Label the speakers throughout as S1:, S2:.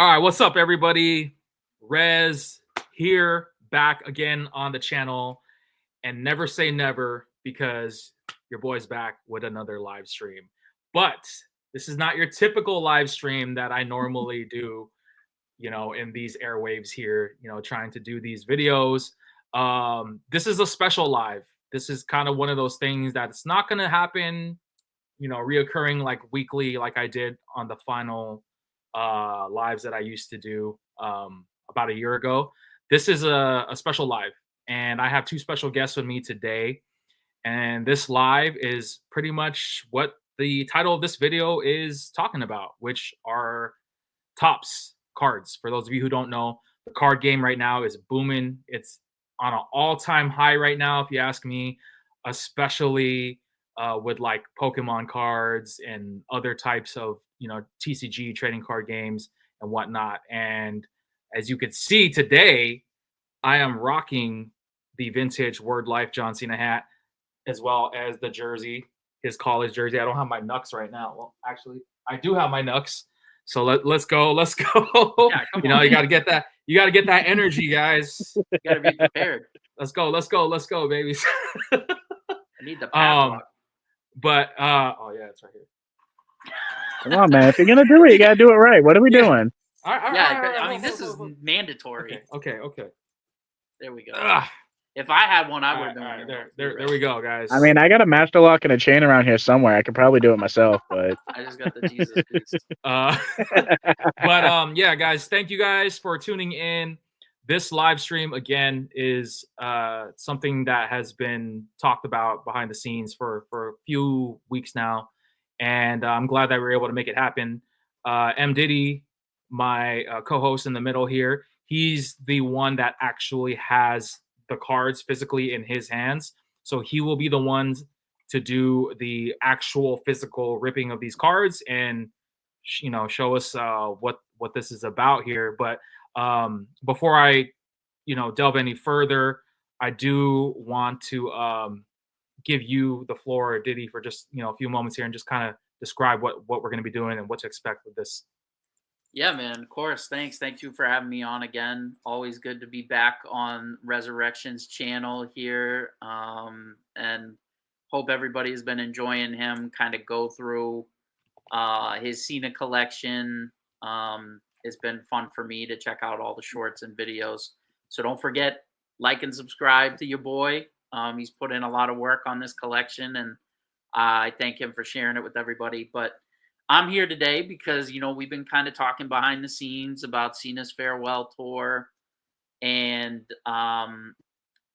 S1: All right, what's up, everybody? Rez here, back again on the channel, and never say never because your boy's back with another live stream. But this is not your typical live stream that I normally do, in these airwaves here, trying to do these videos. This is a special live. This is kind of one of those things that's not going to happen, reoccurring like weekly, like I did on the final lives that I used to do about a year ago. This is a special live, and I have two special guests with me today. And this live is pretty much what the title of this video is talking about, which are tops cards. For those of you who don't know, the card game right now is booming. It's on an all-time high right now, if you ask me, especially with like Pokemon cards and other types of TCG trading card games and whatnot. And as you can see today, I am rocking the vintage Word Life John Cena hat, as well as the jersey, his college jersey. I don't have my Nux right now. Well, actually, I do have my Nux. So let's go. Let's go.
S2: Yeah,
S1: you got to get that. You got to get that energy, guys.
S2: You got to be prepared.
S1: Let's go. Let's go. Let's go, babies.
S2: I need the padlock.
S1: But oh yeah, it's right here.
S3: Come on, man. If you're gonna do it, you gotta do it right. What are we doing?
S1: All right,
S2: I mean, this is mandatory.
S1: Okay.
S2: There we go. If I had one, I would have done
S1: it. There we go, guys.
S3: I mean, I got a master lock and a chain around here somewhere. I could probably do it myself, but
S2: I just got the Jesus boost.
S1: But yeah, guys, thank you guys for tuning in. This live stream again is something that has been talked about behind the scenes for a few weeks now, and I'm glad that we were able to make it happen. M Diddy, my co-host in the middle here, he's the one that actually has the cards physically in his hands, so he will be the ones to do the actual physical ripping of these cards and show us what this is about here. But before I delve any further, I do want to give you the floor, Diddy, for just a few moments here and just kind of describe what we're going to be doing and what to expect with this.
S2: Yeah, man, of course. Thank you for having me on again. Always good to be back on Resurrection's channel here. And hope everybody has been enjoying him kind of go through his Cena collection. It's been fun for me to check out all the shorts and videos. So don't forget, like and subscribe to your boy. He's put in a lot of work on this collection, and I thank him for sharing it with everybody. But I'm here today because, we've been kind of talking behind the scenes about Cena's farewell tour, and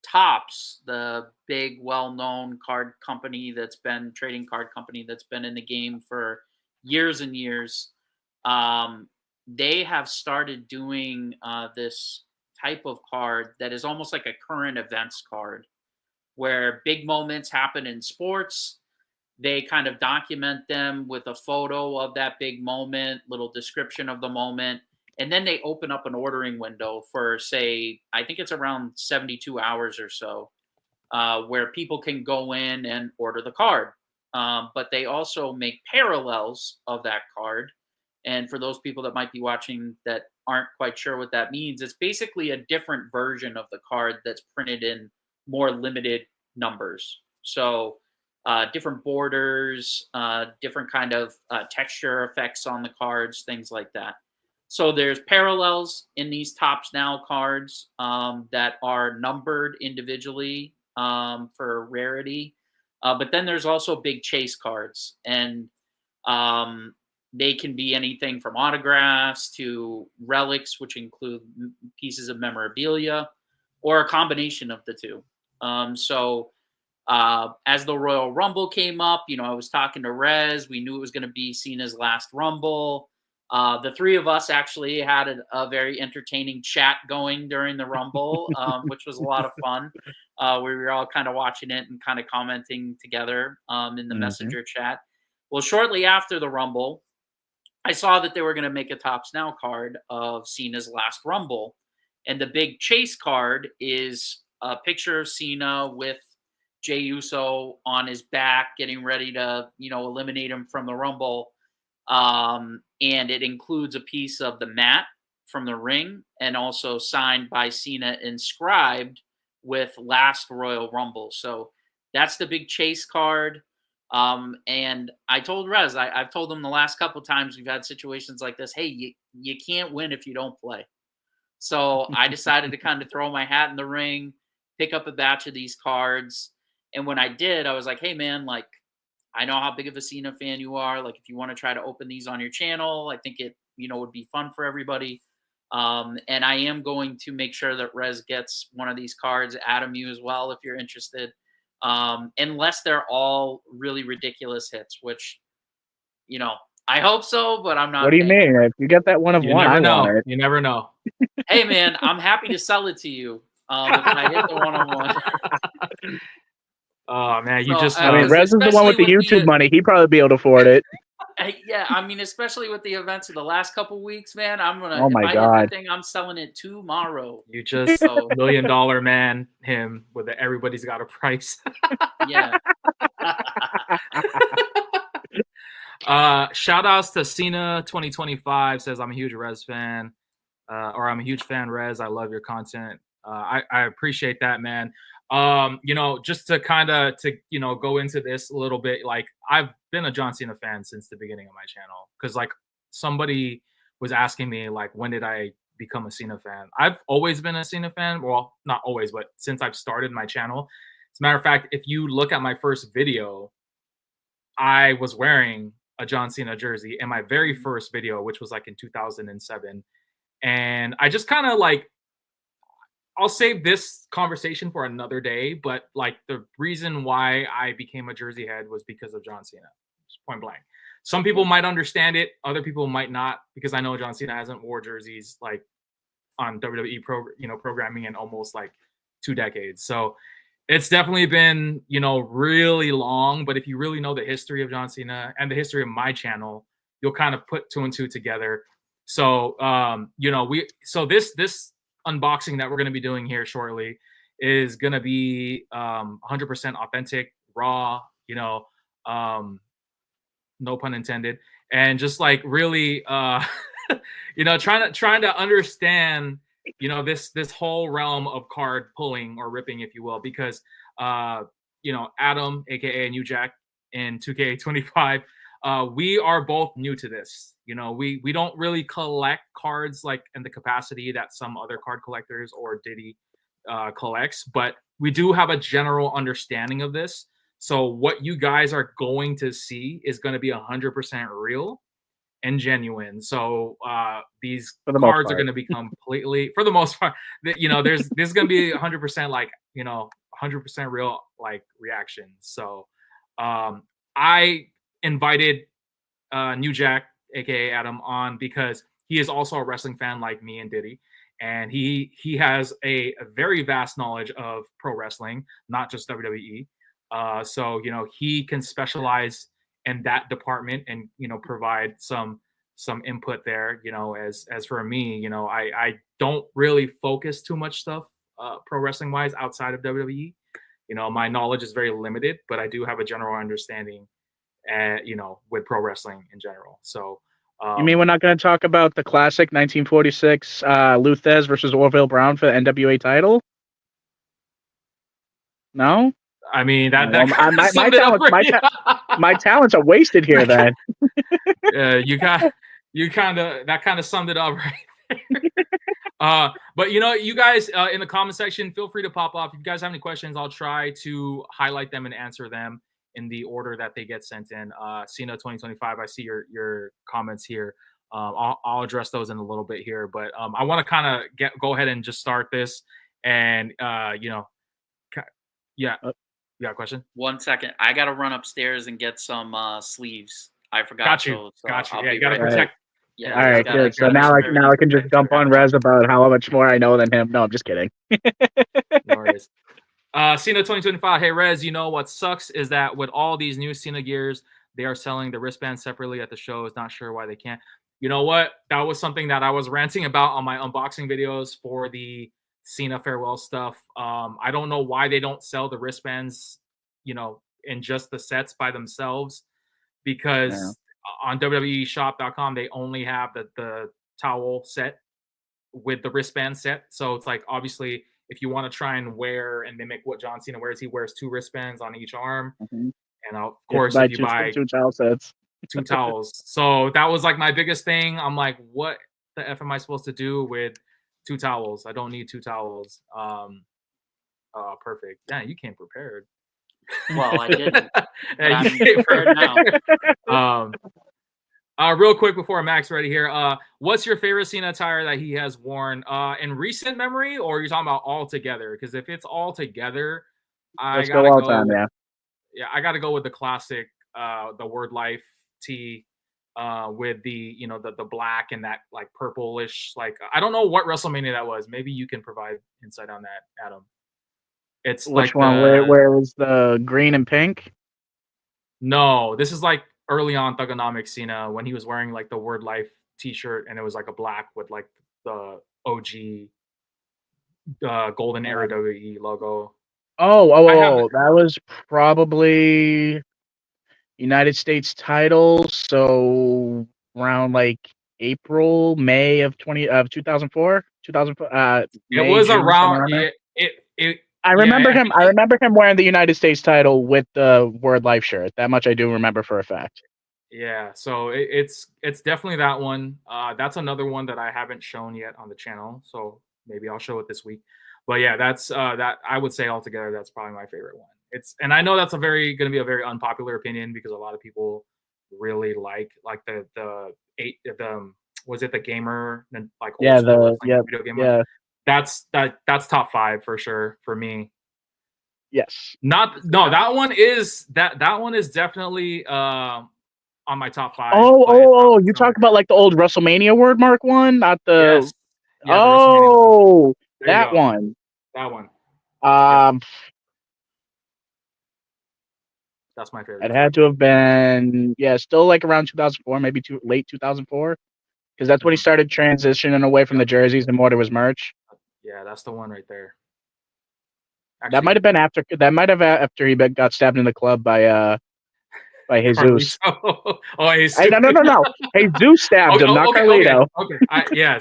S2: Topps, the big, well-known card company trading card company that's been in the game for years and years. They have started doing this type of card that is almost like a current events card, where big moments happen in sports. They kind of document them with a photo of that big moment, little description of the moment, and then they open up an ordering window for, say, I think it's around 72 hours or so, where people can go in and order the card. But they also make parallels of that card. And for those people that might be watching that aren't quite sure what that means, it's basically a different version of the card that's printed in more limited numbers. So different borders, different kind of texture effects on the cards, things like that. So there's parallels in these Topps Now cards that are numbered individually for rarity. But then there's also big chase cards, and they can be anything from autographs to relics, which include pieces of memorabilia, or a combination of the two. So as the Royal Rumble came up, I was talking to Rez. We knew it was going to be Cena's last Rumble. The three of us actually had a very entertaining chat going during the Rumble, which was a lot of fun. We were all kind of watching it and kind of commenting together in the messenger chat. Well, shortly after the Rumble, I saw that they were going to make a Topps Now card of Cena's last Rumble. And the big chase card is a picture of Cena with Jey Uso on his back, getting ready to, eliminate him from the Rumble. And it includes a piece of the mat from the ring, and also signed by Cena, inscribed with Last Royal Rumble. So that's the big chase card. And I told Rez, I've told him the last couple times we've had situations like this, hey, you can't win if you don't play. So I decided to kind of throw my hat in the ring, pick up a batch of these cards. And when I did, I was like, hey, man, like, I know how big of a Cena fan you are. Like, if you want to try to open these on your channel, I think it, would be fun for everybody. And I am going to make sure that Rez gets one of these cards. Adam, you as well, if you're interested. Unless they're all really ridiculous hits, which, I hope so, but I'm not.
S3: What do you mean? If you get that one of one, I want it.
S1: You never know.
S2: Hey, man, I'm happy to sell it to you if I hit the one-on-one.
S1: Oh, man,
S3: I mean, Rez is the one with the YouTube money. He'd probably be able to afford it.
S2: Yeah, I mean, especially with the events of the last couple weeks, man. I'm gonna.
S3: Oh my
S2: if I
S3: God.
S2: hit that thing, I'm selling it tomorrow.
S1: You just $1 million man him with the everybody's got a price.
S2: Yeah.
S1: Shout outs to Cena 2025 says I'm a huge Rez fan, or I'm a huge fan, Rez. I love your content. I appreciate that, man. Just to kind of go into this a little bit, like I've been a John Cena fan since the beginning of my channel, because like somebody was asking me like, when did I become a Cena fan? I've always been a Cena fan. Well, not always, but since I've started my channel. As a matter of fact, if you look at my first video, I was wearing a John Cena jersey in my very first video, which was like in 2007. And I just kind of like, I'll save this conversation for another day, but like the reason why I became a jersey head was because of John Cena, just point blank. Some people might understand it, other people might not, because I know John Cena hasn't wore jerseys like on WWE programming in almost like 2 decades. So it's definitely been, really long. But if you really know the history of John Cena and the history of my channel, you'll kind of put 2 and 2 together. So, this unboxing that we're going to be doing here shortly is going to be 100% authentic, raw, no pun intended, and just like really trying to understand this whole realm of card pulling or ripping, if you will, because Adam, aka New Jack, in 2K25, we are both new to this. We don't really collect cards like in the capacity that some other card collectors or Diddy collects, but we do have a general understanding of this. So what you guys are going to see is going to be 100% real and genuine. So these cards are going to be completely, for the most part, there's going to be 100% like 100% real like reactions. So I invited New Jack, aka Adam, on because he is also a wrestling fan like me and Diddy, and he has a very vast knowledge of pro wrestling, not just WWE. So he can specialize in that department and provide some input there. As for me, I don't really focus too much stuff pro wrestling wise outside of WWE. My knowledge is very limited, but I do have a general understanding with pro wrestling in general. So
S3: you mean we're not going to talk about the classic 1946 Luthez versus Orville Brown for the NWA title? No?
S1: I mean my
S3: talents are wasted here then.
S1: That kind of summed it up right there. But you guys in the comment section, feel free to pop off. If you guys have any questions, I'll try to highlight them and answer them in the order that they get sent in. Cena 2025, I see your comments here. I'll address those in a little bit here, but I want to kind of go ahead and just start this, and yeah. You got a question?
S2: 1 second. I got to run upstairs and get some sleeves. I forgot.
S1: Got you. Yeah, you got to protect.
S2: Yeah.
S3: All right, good. So now I can just dump on Rez about how much more I know than him. No, I'm just kidding.
S1: No worries. Cena 2025. Hey, Rez, what sucks is that with all these new Cena gears, they are selling the wristbands separately at the shows. Not sure why they can't. You know what? That was something that I was ranting about on my unboxing videos for the Cena farewell stuff. I don't know why they don't sell the wristbands, in just the sets by themselves, because on WWEshop.com they only have the towel set with the wristband set. So it's like obviously if you want to try and wear and mimic what John Cena wears, he wears 2 wristbands on each arm.
S3: Mhm.
S1: And of
S3: You have to
S1: course, if you buy
S3: two towel sets.
S1: 2 towels. So that was like my biggest thing. I'm like, what the F am I supposed to do with 2 towels? I don't need 2 towels. Perfect. Yeah, you came prepared.
S2: Well, I didn't. But
S1: Yeah, you
S2: I'm
S1: came
S2: prepared now.
S1: Real quick before Max ready here, what's your favorite Cena attire that he has worn in recent memory, or are you talking about all together? Because if it's all together, I
S3: Let's go
S1: gotta
S3: all
S1: go.
S3: time, yeah.
S1: Yeah, I gotta go with the classic, the Word Life tee, with the the black and that like purplish. Like I don't know what WrestleMania that was. Maybe you can provide insight on that, Adam. It's
S3: Which
S1: like
S3: one? Where was the green and pink?
S1: No, this is like early on Thugonomics Cena when he was wearing like the Word Life T-shirt and it was like a black with like the OG Golden Era WWE logo.
S3: That was probably United States title. So around like April, May of 2004, 2004.
S1: It
S3: May,
S1: was
S3: June, somewhere
S1: around
S3: around there.
S1: it.
S3: I
S1: Yeah,
S3: remember him. I
S1: think
S3: remember him wearing the United States title with the Word Life shirt. That much I do remember for a fact.
S1: yeah. So it's definitely that one. That's another one that I haven't shown yet on the channel. So maybe I'll show it this week. But yeah, that's that I would say altogether that's probably my favorite one. And I know that's going to be a very unpopular opinion because a lot of people really like the eight the was it the gamer and like old
S3: Yeah,
S1: school wrestling video game one?
S3: yeah,
S1: That's top 5 for sure for me.
S3: yes.
S1: Not no, that one is definitely on my top 5.
S3: You talk about like the old WrestleMania word mark one, not the.
S1: Yes. Yeah, the WrestleMania one. There you
S3: That
S1: go.
S3: one.
S1: That one.
S3: Um,
S1: That's my favorite.
S3: it had to have been still like around 2004, maybe late 2004, because that's when he started transitioning away from the jerseys and more to his merch.
S1: Yeah, that's the one right there.
S3: That
S1: Actually,
S3: might have been after. That might have after he got stabbed in the club by Jesus.
S1: Oh, Jesus.
S3: No. Jesus stabbed him, not Carlito.
S1: Okay. Yeah.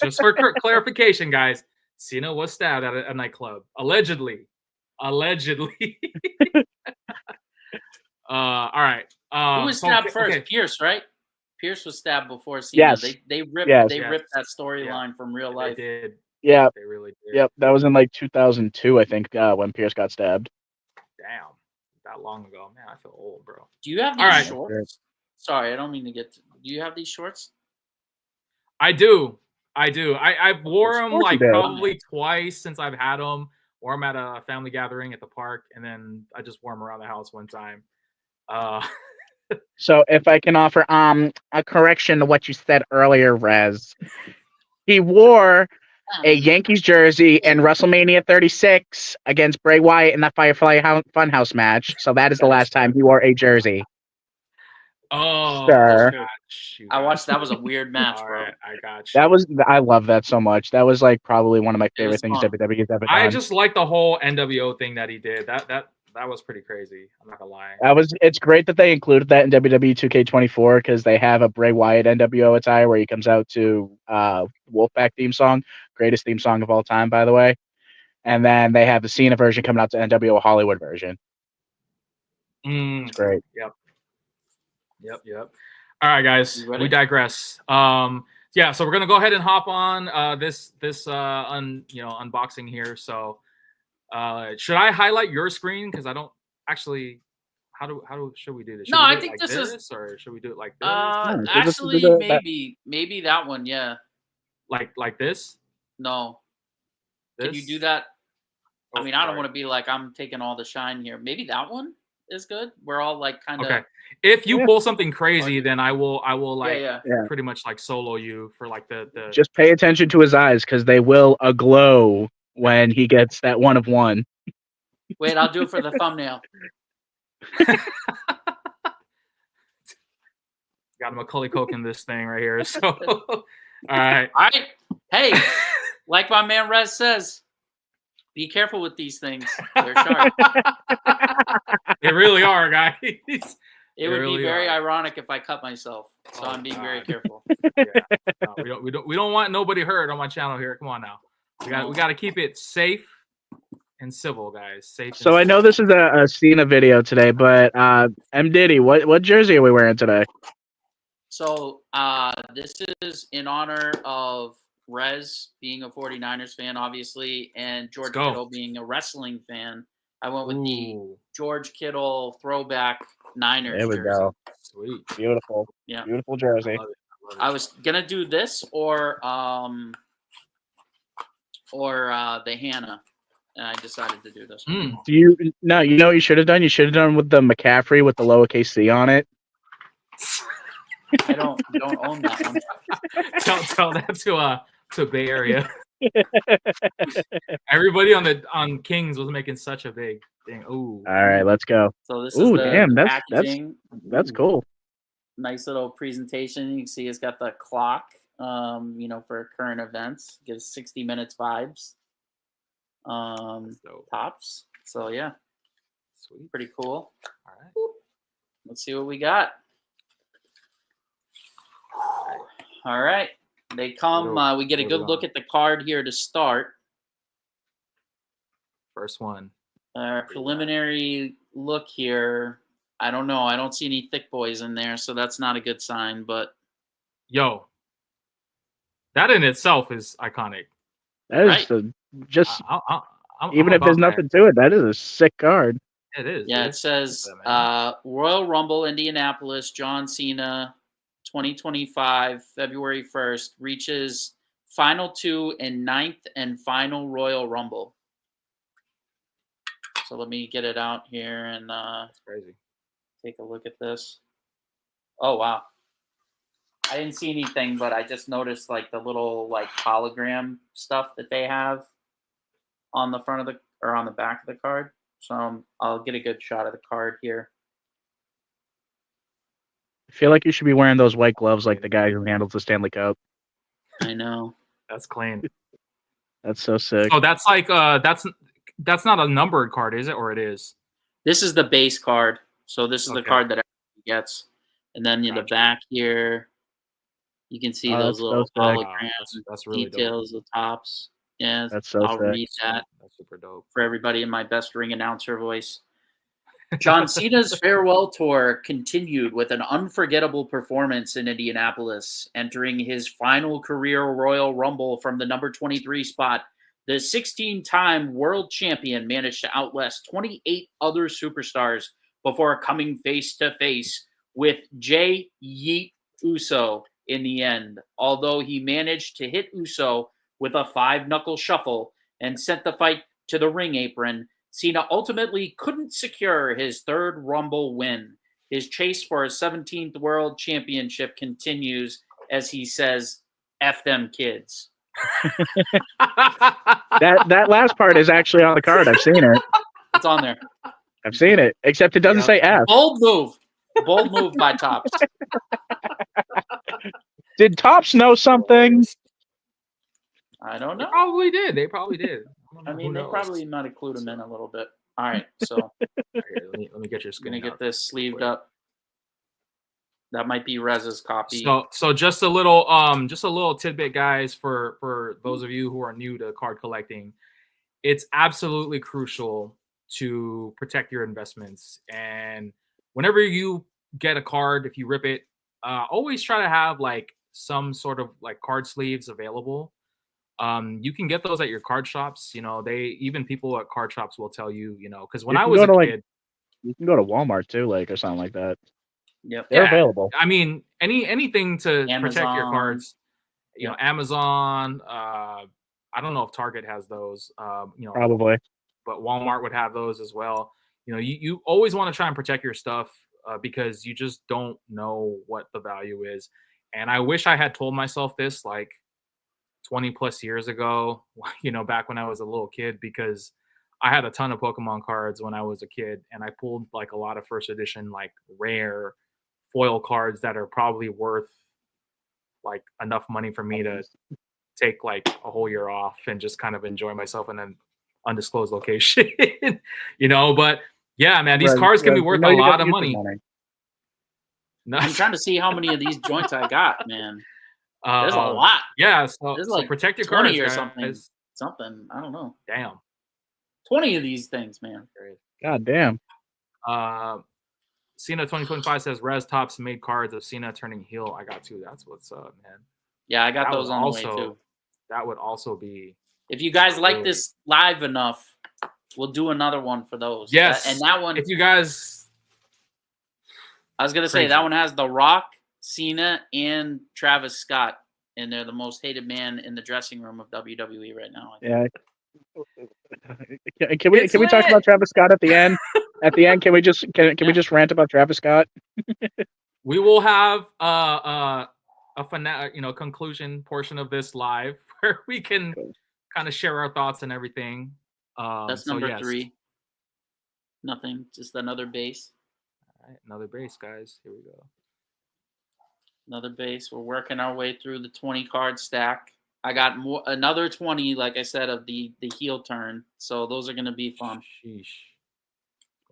S1: Just for clarification, guys, Cena was stabbed at a nightclub, allegedly. All right.
S2: Who was stabbed first? Okay. Pierce, right? Pierce was stabbed before Cena.
S3: Yes.
S2: They ripped that storyline from real life.
S1: They did.
S3: Yeah.
S1: They really did.
S3: Yep. That was in like 2002, I think, when Pierce got stabbed.
S1: Damn. That long ago. Man, I feel old, bro.
S2: Do you have these shorts? Sorry, I don't mean to get to, do you have these shorts?
S1: I do. I've wore them like probably twice since I've had them. Wore them at a family gathering at the park, and then I just wore them around the house one time.
S3: So if I can offer a correction to what you said earlier, Rez. He wore a Yankees jersey in WrestleMania 36 against Bray Wyatt in that Firefly Funhouse match. So that is the last time he wore a jersey.
S1: Oh,
S3: sir.
S2: I watched. That was a weird match, bro.
S1: Right, I got you.
S3: I love that so much. That was like probably one of my favorite things WWE's ever done.
S1: I just like the whole NWO thing that he did. That was pretty crazy. I'm not gonna lie.
S3: It's great that they included that in WWE 2K24 because they have a Bray Wyatt NWO attire where he comes out to Wolfpack theme song, greatest theme song of all time, by the way. And then they have the Cena version coming out to NWO Hollywood version. It's great.
S1: Yep. All right, guys, we digress. Yeah, so we're gonna go ahead and hop on this unboxing here. So, should I highlight your screen because I don't actually? How should we do this? Should
S2: no,
S1: we do
S2: I think
S1: like
S2: this is,
S1: or should we do it like this?
S2: Actually, maybe that one, yeah.
S1: Like this?
S2: No. This? Can you do that? I mean, I don't want to be like I'm taking all the shine here. Maybe that one is good. We're all like kind of
S1: okay. If you pull something crazy, then I will pretty much like solo you for like the
S3: Just pay attention to his eyes because they will aglow when he gets that 1 of 1.
S2: Wait, I'll do it for the thumbnail.
S1: Got a Macaulay Culkin this thing right here. So all right.
S2: Hey, like my man Rez says, be careful with these things. They're sharp.
S1: They really are, guys.
S2: It would be very ironic if I cut myself. So I'm being very careful.
S1: Yeah. No, we don't want nobody hurt on my channel here. Come on now. We got to keep it safe and civil, guys. Safe.
S3: So I know this is a Cena video today, but M Diddy, what jersey are we wearing today?
S2: So this is in honor of Rez being a 49ers fan, obviously, and George Kittle being a wrestling fan. I went with the George Kittle throwback Niners
S3: There we
S2: jersey.
S3: go.
S1: Sweet.
S3: Beautiful.
S2: Yeah.
S3: Beautiful jersey.
S2: I was gonna do this or the Hannah, and I decided to do this one.
S3: You know what you should have done? You should have done with the McCaffrey with the lowercase c on it.
S2: I don't own that one.
S1: Tell that to Bay Area. Everybody on Kings was making such a big thing. Ooh.
S3: All right, let's go.
S2: So this is the packaging.
S3: That's cool.
S2: Nice little presentation. You can see it's got the clock, for current events. Gives 60 minutes vibes. Tops. So yeah.
S1: Sweet.
S2: Pretty cool.
S1: All right.
S2: Let's see what we got. All right. They come. We get a good look at the card here to start.
S1: First one.
S2: Preliminary look here. I don't know. I don't see any thick boys in there, so that's not a good sign. But
S1: that in itself is iconic.
S3: That is even if there's nothing to it, that is a sick card.
S1: It is.
S2: Yeah, it says Royal Rumble, Indianapolis, John Cena, 2025, February 1st, reaches Final 2 and 9th and final Royal Rumble. So let me get it out here and
S1: that's crazy.
S2: Take a look at this. Oh, wow. I didn't see anything, but I just noticed like the little like hologram stuff that they have on the front of on the back of the card. So I'll get a good shot of the card here.
S3: I feel like you should be wearing those white gloves like the guy who handles the Stanley Cup.
S2: I know.
S1: That's clean.
S3: That's so sick.
S1: Oh, that's like that's not a numbered card, is it? Or it is?
S2: This is the base card. So this is the card that everybody gets. And then in the back here, you can see those little holograms,
S1: that's really
S2: details,
S1: dope.
S2: The tops. Yeah,
S3: that's so
S2: I'll
S3: sick.
S2: read that.
S1: That's super dope.
S2: For everybody in my best ring announcer voice. John Cena's farewell tour continued with an unforgettable performance in Indianapolis, entering his final career Royal Rumble from the number 23 spot. The 16-time world champion managed to outlast 28 other superstars before coming face-to-face with Jey Yeet Uso in the end. Although he managed to hit Uso with a 5-knuckle shuffle and sent the fight to the ring apron, Cena ultimately couldn't secure his third Rumble win. His chase for his 17th World Championship continues as he says, "F them kids."
S3: that last part is actually on the card. I've seen it.
S2: It's on there.
S3: I've seen it, except it doesn't say F.
S2: Bold move. Bold move by Tops.
S3: Did Tops know something?
S2: I don't know.
S1: They probably did.
S2: I mean, they probably might have clued him in a little bit. All right, so
S1: here, let me get your screen.
S2: I'm gonna get this sleeved up. That might be Rez's copy.
S1: So just a little tidbit, guys, for those of you who are new to card collecting. It's absolutely crucial to protect your investments. And whenever you get a card, if you rip it, always try to have like some sort of like card sleeves available. You can get those at your card shops. Even people at card shops will tell you, because when I was a kid,
S3: you can go to Walmart too, or something like that.
S2: Yep,
S3: they're available.
S1: I mean, anything to protect your cards. Amazon. I don't know if Target has those.
S3: Probably,
S1: but Walmart would have those as well. You always want to try and protect your stuff because you just don't know what the value is. And I wish I had told myself this like 20 plus years ago, back when I was a little kid, because I had a ton of Pokemon cards when I was a kid, and I pulled like a lot of first edition, like rare foil cards that are probably worth like enough money for me to take like a whole year off and just kind of enjoy myself in an undisclosed location, but yeah, man, these cards can be worth a lot of money. No.
S2: I'm trying to see how many of these joints I got, man. There's a lot.
S1: Yeah, so
S2: There's
S1: so
S2: like
S1: protect your
S2: 20
S1: cards,
S2: or
S1: guys.
S2: something. I don't know.
S1: Damn.
S2: 20 of these things, man.
S3: God damn.
S1: Cena 2025 says Rez Tops made cards of Cena turning heel. I got 2. That's what's up, man.
S2: Yeah, I got
S1: That
S2: those
S1: would
S2: on
S1: also,
S2: the way too.
S1: That would also be.
S2: If you guys like
S1: really-
S2: this live enough, we'll do another one for those.
S1: Yes,
S2: and that one,
S1: if you guys,
S2: I was gonna say
S1: crazy.
S2: that one has The Rock, Cena, and Travis Scott, and they're the most hated man in the dressing room of WWE right now.
S3: Yeah. Can we talk
S1: lit.
S3: about Travis Scott at the end? At the end, can we just we just rant about Travis Scott?
S1: We will have a conclusion portion of this live where we can kind of share our thoughts and everything.
S2: That's number 3. Nothing, just another base.
S1: All right, another base, guys. Here we go.
S2: Another base. We're working our way through the 20 card stack. I got another 20, like I said, of the heel turn. So those are going to be fun.
S1: Sheesh.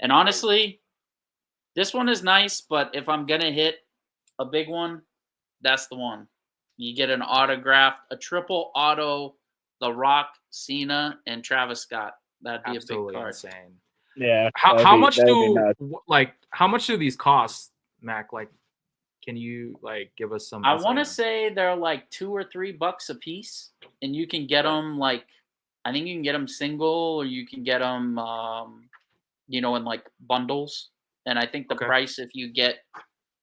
S2: And honestly, this one is nice, but if I'm going to hit a big one, that's the one. You get an autograph, a triple auto, The Rock, Cena, and Travis Scott. That'd be
S1: Absolutely
S2: a big card.
S1: insane.
S3: Yeah.
S1: How much do these cost, Mac? Like, can you give us some?
S2: I want to say they're like $2 or $3 a piece, and you can get them I think you can get them single, or you can get them in like bundles. And I think the price, if you get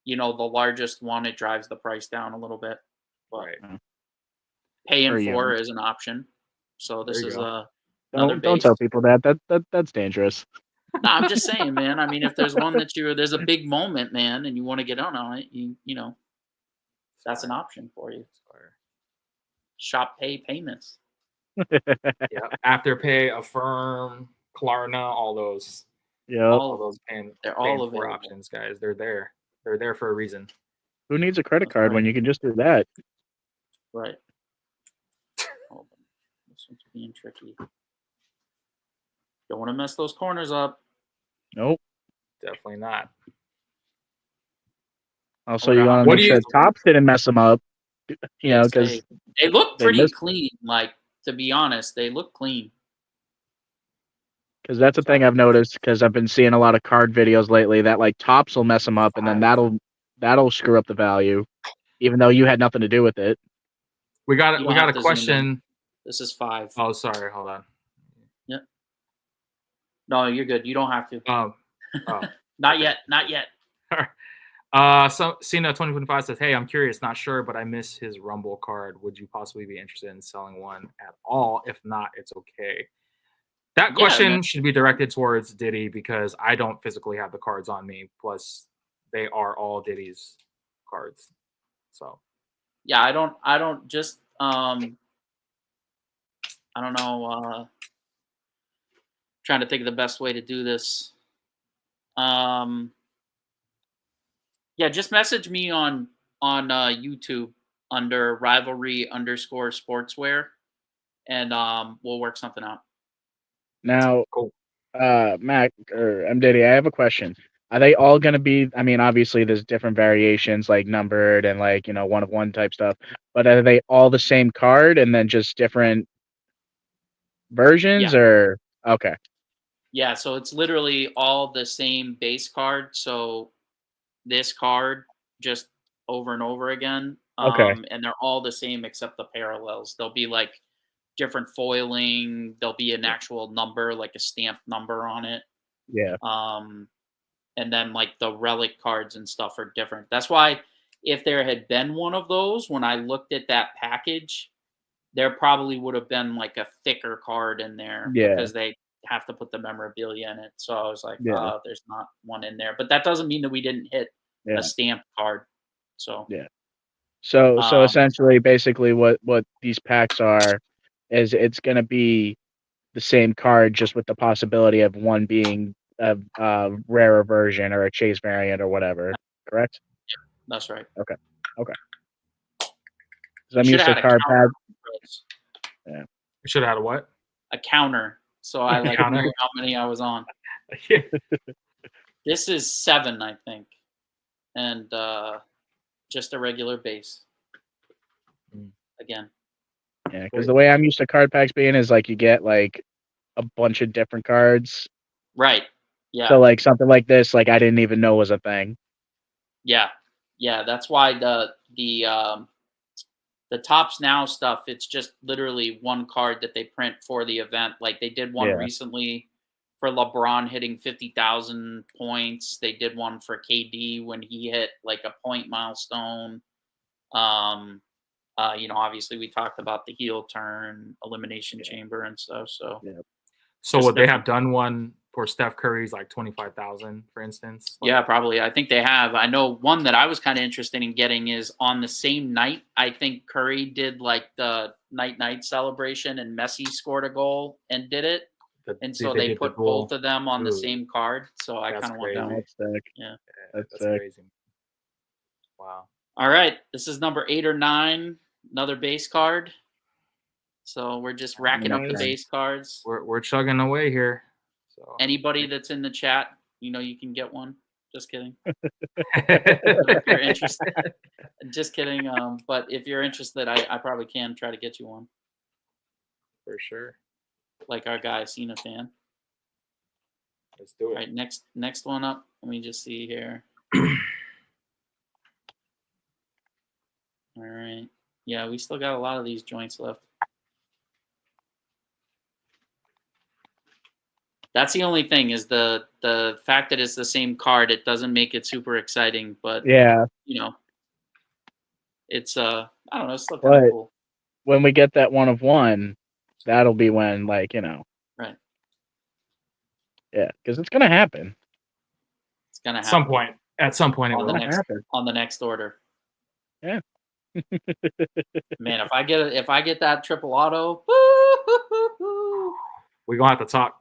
S2: the largest one, it drives the price down a little bit. But paying for is an option. So this is
S3: don't tell people that's dangerous.
S2: No, I'm just saying, man. I mean, if there's one there's a big moment, man, and you want to get on it, you that's an option for you. Shop pay payments.
S1: Yeah, Afterpay, Affirm, Klarna, all those.
S3: Yeah,
S1: all those
S2: they're all
S1: available options, guys. They're there. They're there for a reason.
S3: Who needs a credit card when you can just do that?
S2: Right. Hold on. This one's being tricky. Don't want to mess those corners up.
S3: Nope.
S1: Definitely not.
S3: Also, you want to make sure Tops didn't mess them up. Because
S2: they look pretty clean. Like, to be honest, they look clean.
S3: Because that's the thing I've noticed. Because I've been seeing a lot of card videos lately that Tops will mess them up, and then that'll screw up the value, even though you had nothing to do with it.
S1: We got a question.
S2: This is 5.
S1: Oh, sorry. Hold on.
S2: Yep. No, you're good. You don't have to.
S1: Oh.
S2: Not yet. Not yet.
S1: So Cena 2025 says, "Hey, I'm curious, not sure, but I miss his Rumble card. Would you possibly be interested in selling one at all? If not, it's okay." That question should be directed towards Diddy because I don't physically have the cards on me. Plus, they are all Diddy's cards. So,
S2: yeah, I don't just I don't know. Trying to think of the best way to do this. Yeah, just message me on YouTube under rivalry_sportswear, and we'll work something out.
S3: Now,
S1: cool.
S3: Mac or Diddy, I have a question. Are they all going to be? I mean, obviously, there's different variations, like numbered and 1-of-1 type stuff. But are they all the same card and then just different versions, or okay?
S2: Yeah, so it's literally all the same base card. So this card just over and over again.
S3: Okay.
S2: And they're all the same except the parallels. There'll be different foiling. There'll be an actual number, like a stamped number on it.
S3: Yeah.
S2: And then the relic cards and stuff are different. That's why if there had been one of those, when I looked at that package, there probably would have been a thicker card in there because they have to put the memorabilia in it. So I was like, there's not one in there. But that doesn't mean that we didn't hit a stamped card. So
S3: So essentially, basically, what these packs are is it's going to be the same card, just with the possibility of one being a rarer version or a chase variant or whatever. Correct?
S2: Yeah, that's right.
S3: Okay. I'm used to card pad.
S1: Yeah. You should have had a what?
S2: A counter. So I knew how many I was on. This is 7, I think. and just a regular base.
S1: Mm.
S2: Again.
S3: Yeah, because the way I'm used to card packs being is like you get like a bunch of different cards.
S2: Right. Yeah.
S3: So like something like this, like I didn't even know was a thing.
S2: Yeah. Yeah. That's why the Topps Now stuff, it's just literally one card that they print for the event. Like they did one recently for LeBron hitting 50,000 points. They did one for KD when he hit like a point milestone. Obviously we talked about the heel turn, elimination chamber and stuff. So,
S1: so would they have done one for Steph Curry's like 25,000, for instance? Like,
S2: yeah, probably. I think they have. I know one that I was kind of interested in getting is on the same night. I think Curry did like the night celebration, and Messi scored a goal and did it. And so they put both of them on the same card. So I kind of want that one.
S3: That's sick.
S2: Yeah,
S3: that's
S1: crazy. Wow.
S2: All right, this is number 8 or 9. Another base card. So we're just racking up the base cards.
S1: We're chugging away here. So
S2: anybody that's in the chat, you can get one. Just kidding. If you're interested, just kidding. But if you're interested, I probably can try to get you one.
S1: For sure.
S2: Like our guy, Cena fan.
S1: Let's do it.
S2: All right, next one up. Let me just see here. All right. Yeah, we still got a lot of these joints left. That's the only thing is the fact that it's the same card. It doesn't make it super exciting, but it's I don't know. It's still kind of cool.
S3: When we get that 1 of 1, that'll be when
S2: right.
S3: Yeah, because it's gonna happen.
S2: It's gonna happen
S1: At some point, it will
S2: happen on the next order.
S3: Yeah.
S2: Man, if I get that triple auto,
S1: we're gonna have to talk.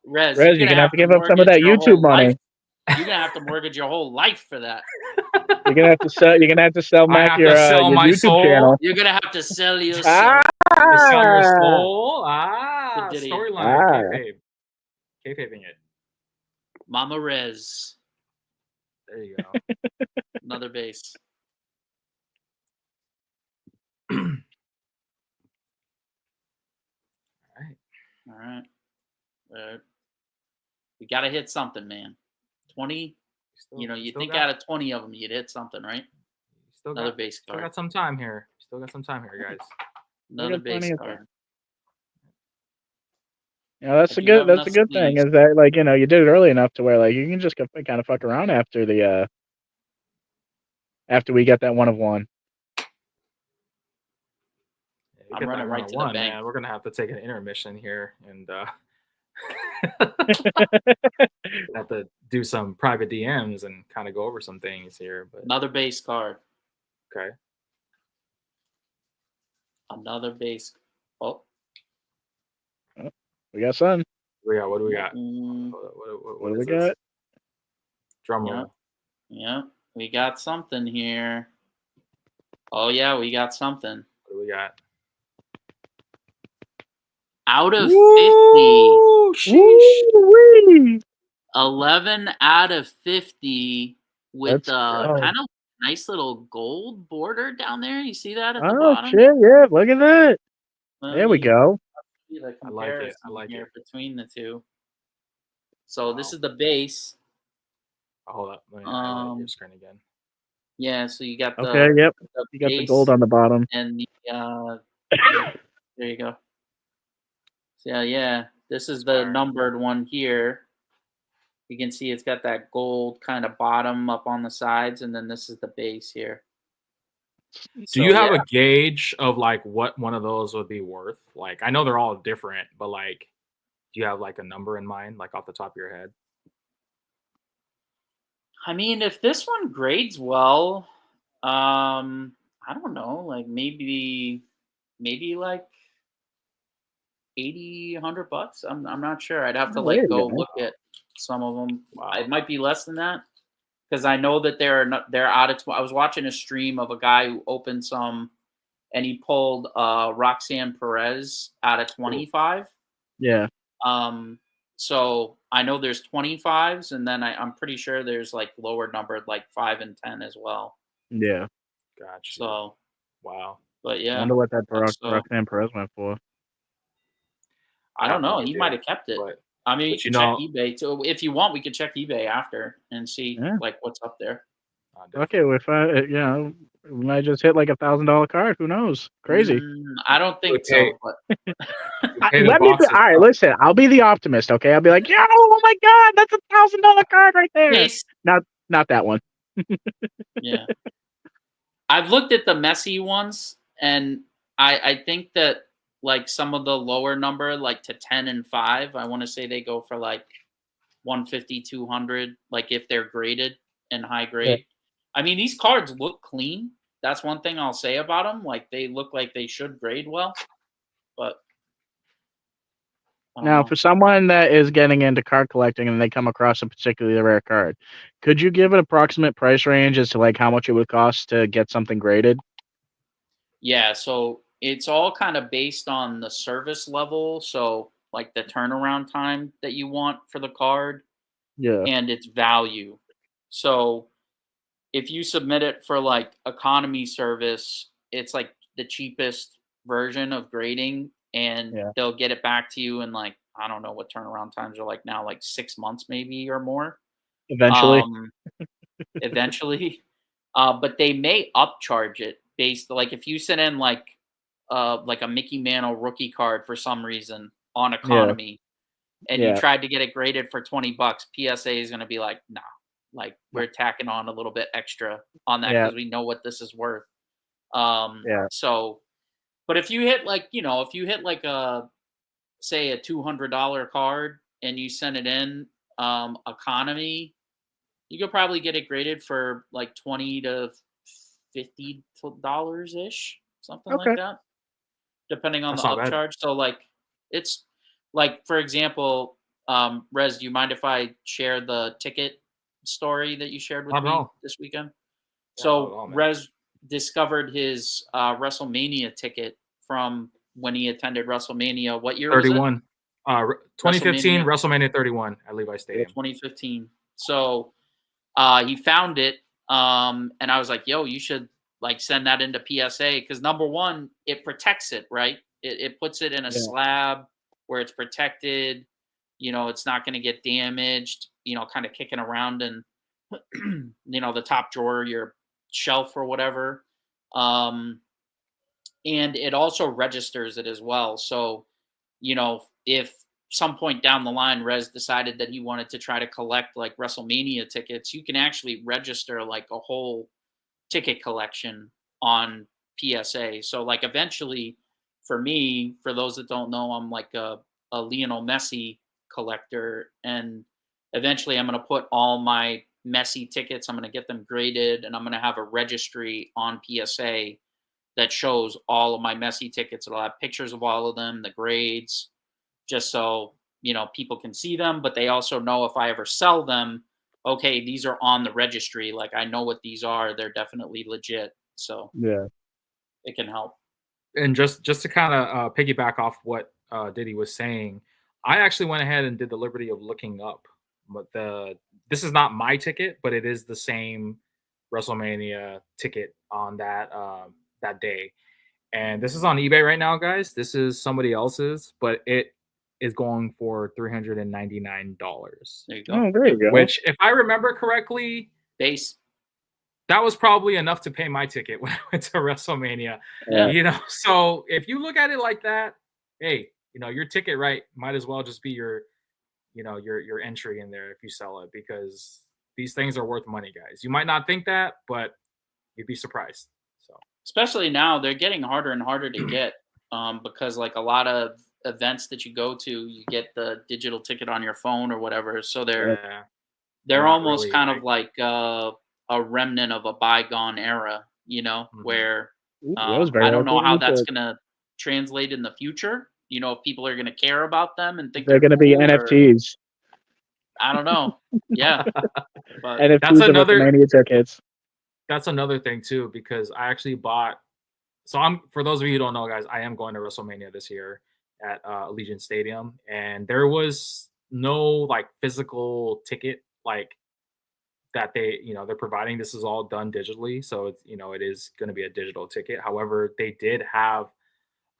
S2: Rez,
S3: you're gonna have to give up some of that YouTube money.
S2: You're gonna have to mortgage your whole life for that.
S3: You're gonna have to sell. You're gonna have to sell Mac your YouTube channel.
S2: You're gonna have to sell your
S1: soul. Sell your soul. Storyline. Kayfabing it.
S2: Mama Rez.
S1: There you go.
S2: Another base. All right. We got to hit something, man. 20. You think out of 20 of them, you'd hit something, right? Another base card.
S1: Still got some time here. Guys.
S2: Another base card.
S3: That's a good thing. Is that you did it early enough to where you can just kind of fuck around after we get that 1 of 1.
S2: I'm running right to the bank.
S1: Man. We're gonna have to take an intermission here and have to do some private DMs and kind of go over some things here. But
S2: another base card.
S1: Okay.
S2: Another base. Oh.
S3: We got some.
S1: What do we got?
S3: What do we got?
S1: Drum roll.
S2: Yeah, we got something here. Oh yeah, we got something.
S1: What do we got?
S2: Out of 50.
S3: Woo-wee.
S2: 11 out of 50 with kind of nice little gold border down there. You see that at the bottom?
S3: Oh shit! Yeah, look at that. There we go.
S2: I like it. Between the two. So this is the base.
S1: Hold up. Let me highlight your screen again.
S2: Yeah, so you got
S3: you got the gold on the bottom.
S2: And the there you go. So yeah, this is the numbered one here. You can see it's got that gold kind of bottom up on the sides, and then this is the base here.
S1: Do you have a gauge of what one of those would be worth? I know they're all different, but do you have a number in mind, off the top of your head?
S2: I mean, if this one grades well, I don't know, maybe $80, $100. I'm not sure. I'd have to go look at some of them. Wow. It might be less than that. Because I know that they're out of. I was watching a stream of a guy who opened some, and he pulled Roxanne Perez out of 25.
S3: Yeah.
S2: So I know there's 25s, and then I'm pretty sure there's like lower numbered, like 5 and 10 as well.
S3: Yeah.
S1: Gotcha.
S2: So,
S1: Wow.
S2: but
S3: I
S2: yeah,
S3: wonder what that
S2: so
S3: Roxanne Perez went for.
S2: I
S1: have
S2: don't
S1: no
S2: know. He
S1: idea,
S2: might have kept it.
S1: but
S2: I mean, we
S1: but
S2: could check eBay too. If you want, we could check eBay after and see
S3: Yeah.
S2: like what's up there.
S3: Okay, if we might just hit like $1,000 card. Who knows? Crazy.
S2: I don't think
S1: Okay.
S2: so, but
S1: Pay the
S3: All
S1: boxes.
S3: right, listen. I'll be the optimist. Okay, I'll be like, yeah, oh my God, that's $1,000 card right there.
S2: Case,
S3: Not that one.
S2: yeah. I've looked at the messy ones, and I think that like some of the lower number, like to 10 and 5, I want to say they go for like 150, 200, like if they're graded and high grade. I mean, these cards look clean. That's one thing I'll say about them. Like they look like they should grade well, but I don't
S3: Now,
S2: know.
S3: for someone that is getting into card collecting and they come across a particularly rare card, could you give an approximate price range as to like how much it would cost to get something graded?
S2: Yeah, so it's all kind of based on the service level. So like the turnaround time that you want for the card
S3: Yeah.
S2: and its value. So if you submit it for like economy service, it's like the cheapest version of grading, and
S3: Yeah.
S2: they'll get it back to you in like, I don't know what turnaround times are like now, like 6 months maybe or more.
S3: Eventually.
S2: Eventually. But they may upcharge it based, like if you send in like a Mickey Mantle rookie card for some reason on
S3: Yeah.
S2: economy, and you
S3: Yeah.
S2: tried to get it graded for $20, PSA is going to be like, nah, like we're tacking on a little bit extra on that
S3: Yeah.
S2: because we know what this is worth.
S3: Yeah.
S2: So, but if you hit like, if you hit like say a $200 card and you send it in economy, you could probably get it graded for like 20 to $50 ish, something like
S3: Okay.
S2: that, depending on
S1: That's
S2: the
S1: not bad.
S2: upcharge. So like it's like, for example, Rez, do you mind if I share the ticket story that you shared with
S1: Not at
S2: me
S1: all.
S2: this weekend?
S1: Yeah, not at
S2: So
S1: all, man.
S2: Rez discovered his WrestleMania ticket from when he attended WrestleMania. What year was it?
S1: 31. 2015 WrestleMania 31 at Levi Stadium.
S2: 2015. So he found it, and I was like, "Yo, you should like send that into PSA because number one, it protects it, right? It puts it in a slab where it's protected. It's not going to get damaged. Kind of kicking around in, the top drawer of your shelf or whatever. And it also registers it as well. So, if some point down the line Rez decided that he wanted to try to collect like WrestleMania tickets, you can actually register like a whole ticket collection on PSA. So like eventually for me, for those that don't know, I'm like a Lionel Messi collector, and eventually I'm going to put all my Messi tickets, I'm going to get them graded, and I'm going to have a registry on PSA that shows all of my Messi tickets. It'll have pictures of all of them, the grades, just so people can see them, but they also know if I ever sell them, okay, these are on the registry, like I know what these are, they're definitely legit. So
S3: Yeah.
S2: it can help.
S1: And just to kind of piggyback off what Diddy was saying, I actually went ahead and did the liberty of looking up, but this is not my ticket, but it is the same WrestleMania ticket on that day. And this is on eBay right now, guys. This is somebody else's, but it is going for $399.
S2: There you go.
S3: Oh, there you go.
S1: Which, if I remember correctly,
S2: Base.
S1: that was probably enough to pay my ticket when I went to WrestleMania.
S2: Yeah.
S1: So if you look at it like that, hey, your ticket, right, might as well just be your entry in there if you sell it, because these things are worth money, guys. You might not think that, but you'd be surprised. So
S2: Especially now, they're getting harder and harder to get, because like a lot of events that you go to, you get the digital ticket on your phone or whatever. So they're almost
S1: really,
S2: kind of like a remnant of a bygone era, where I don't know how that's going to translate in the future. If people are going to care about them and think
S3: they're going to be
S2: cool,
S3: NFTs.
S2: I don't know. Yeah. But
S3: NFTs
S1: that's
S3: of WrestleMania tickets.
S1: That's another thing too, because I actually bought. So for those of you who don't know, guys, I am going to WrestleMania this year at Allegiant Stadium, and there was no like physical ticket like that they're providing. This is all done digitally, so it's it is going to be a digital ticket. However, they did have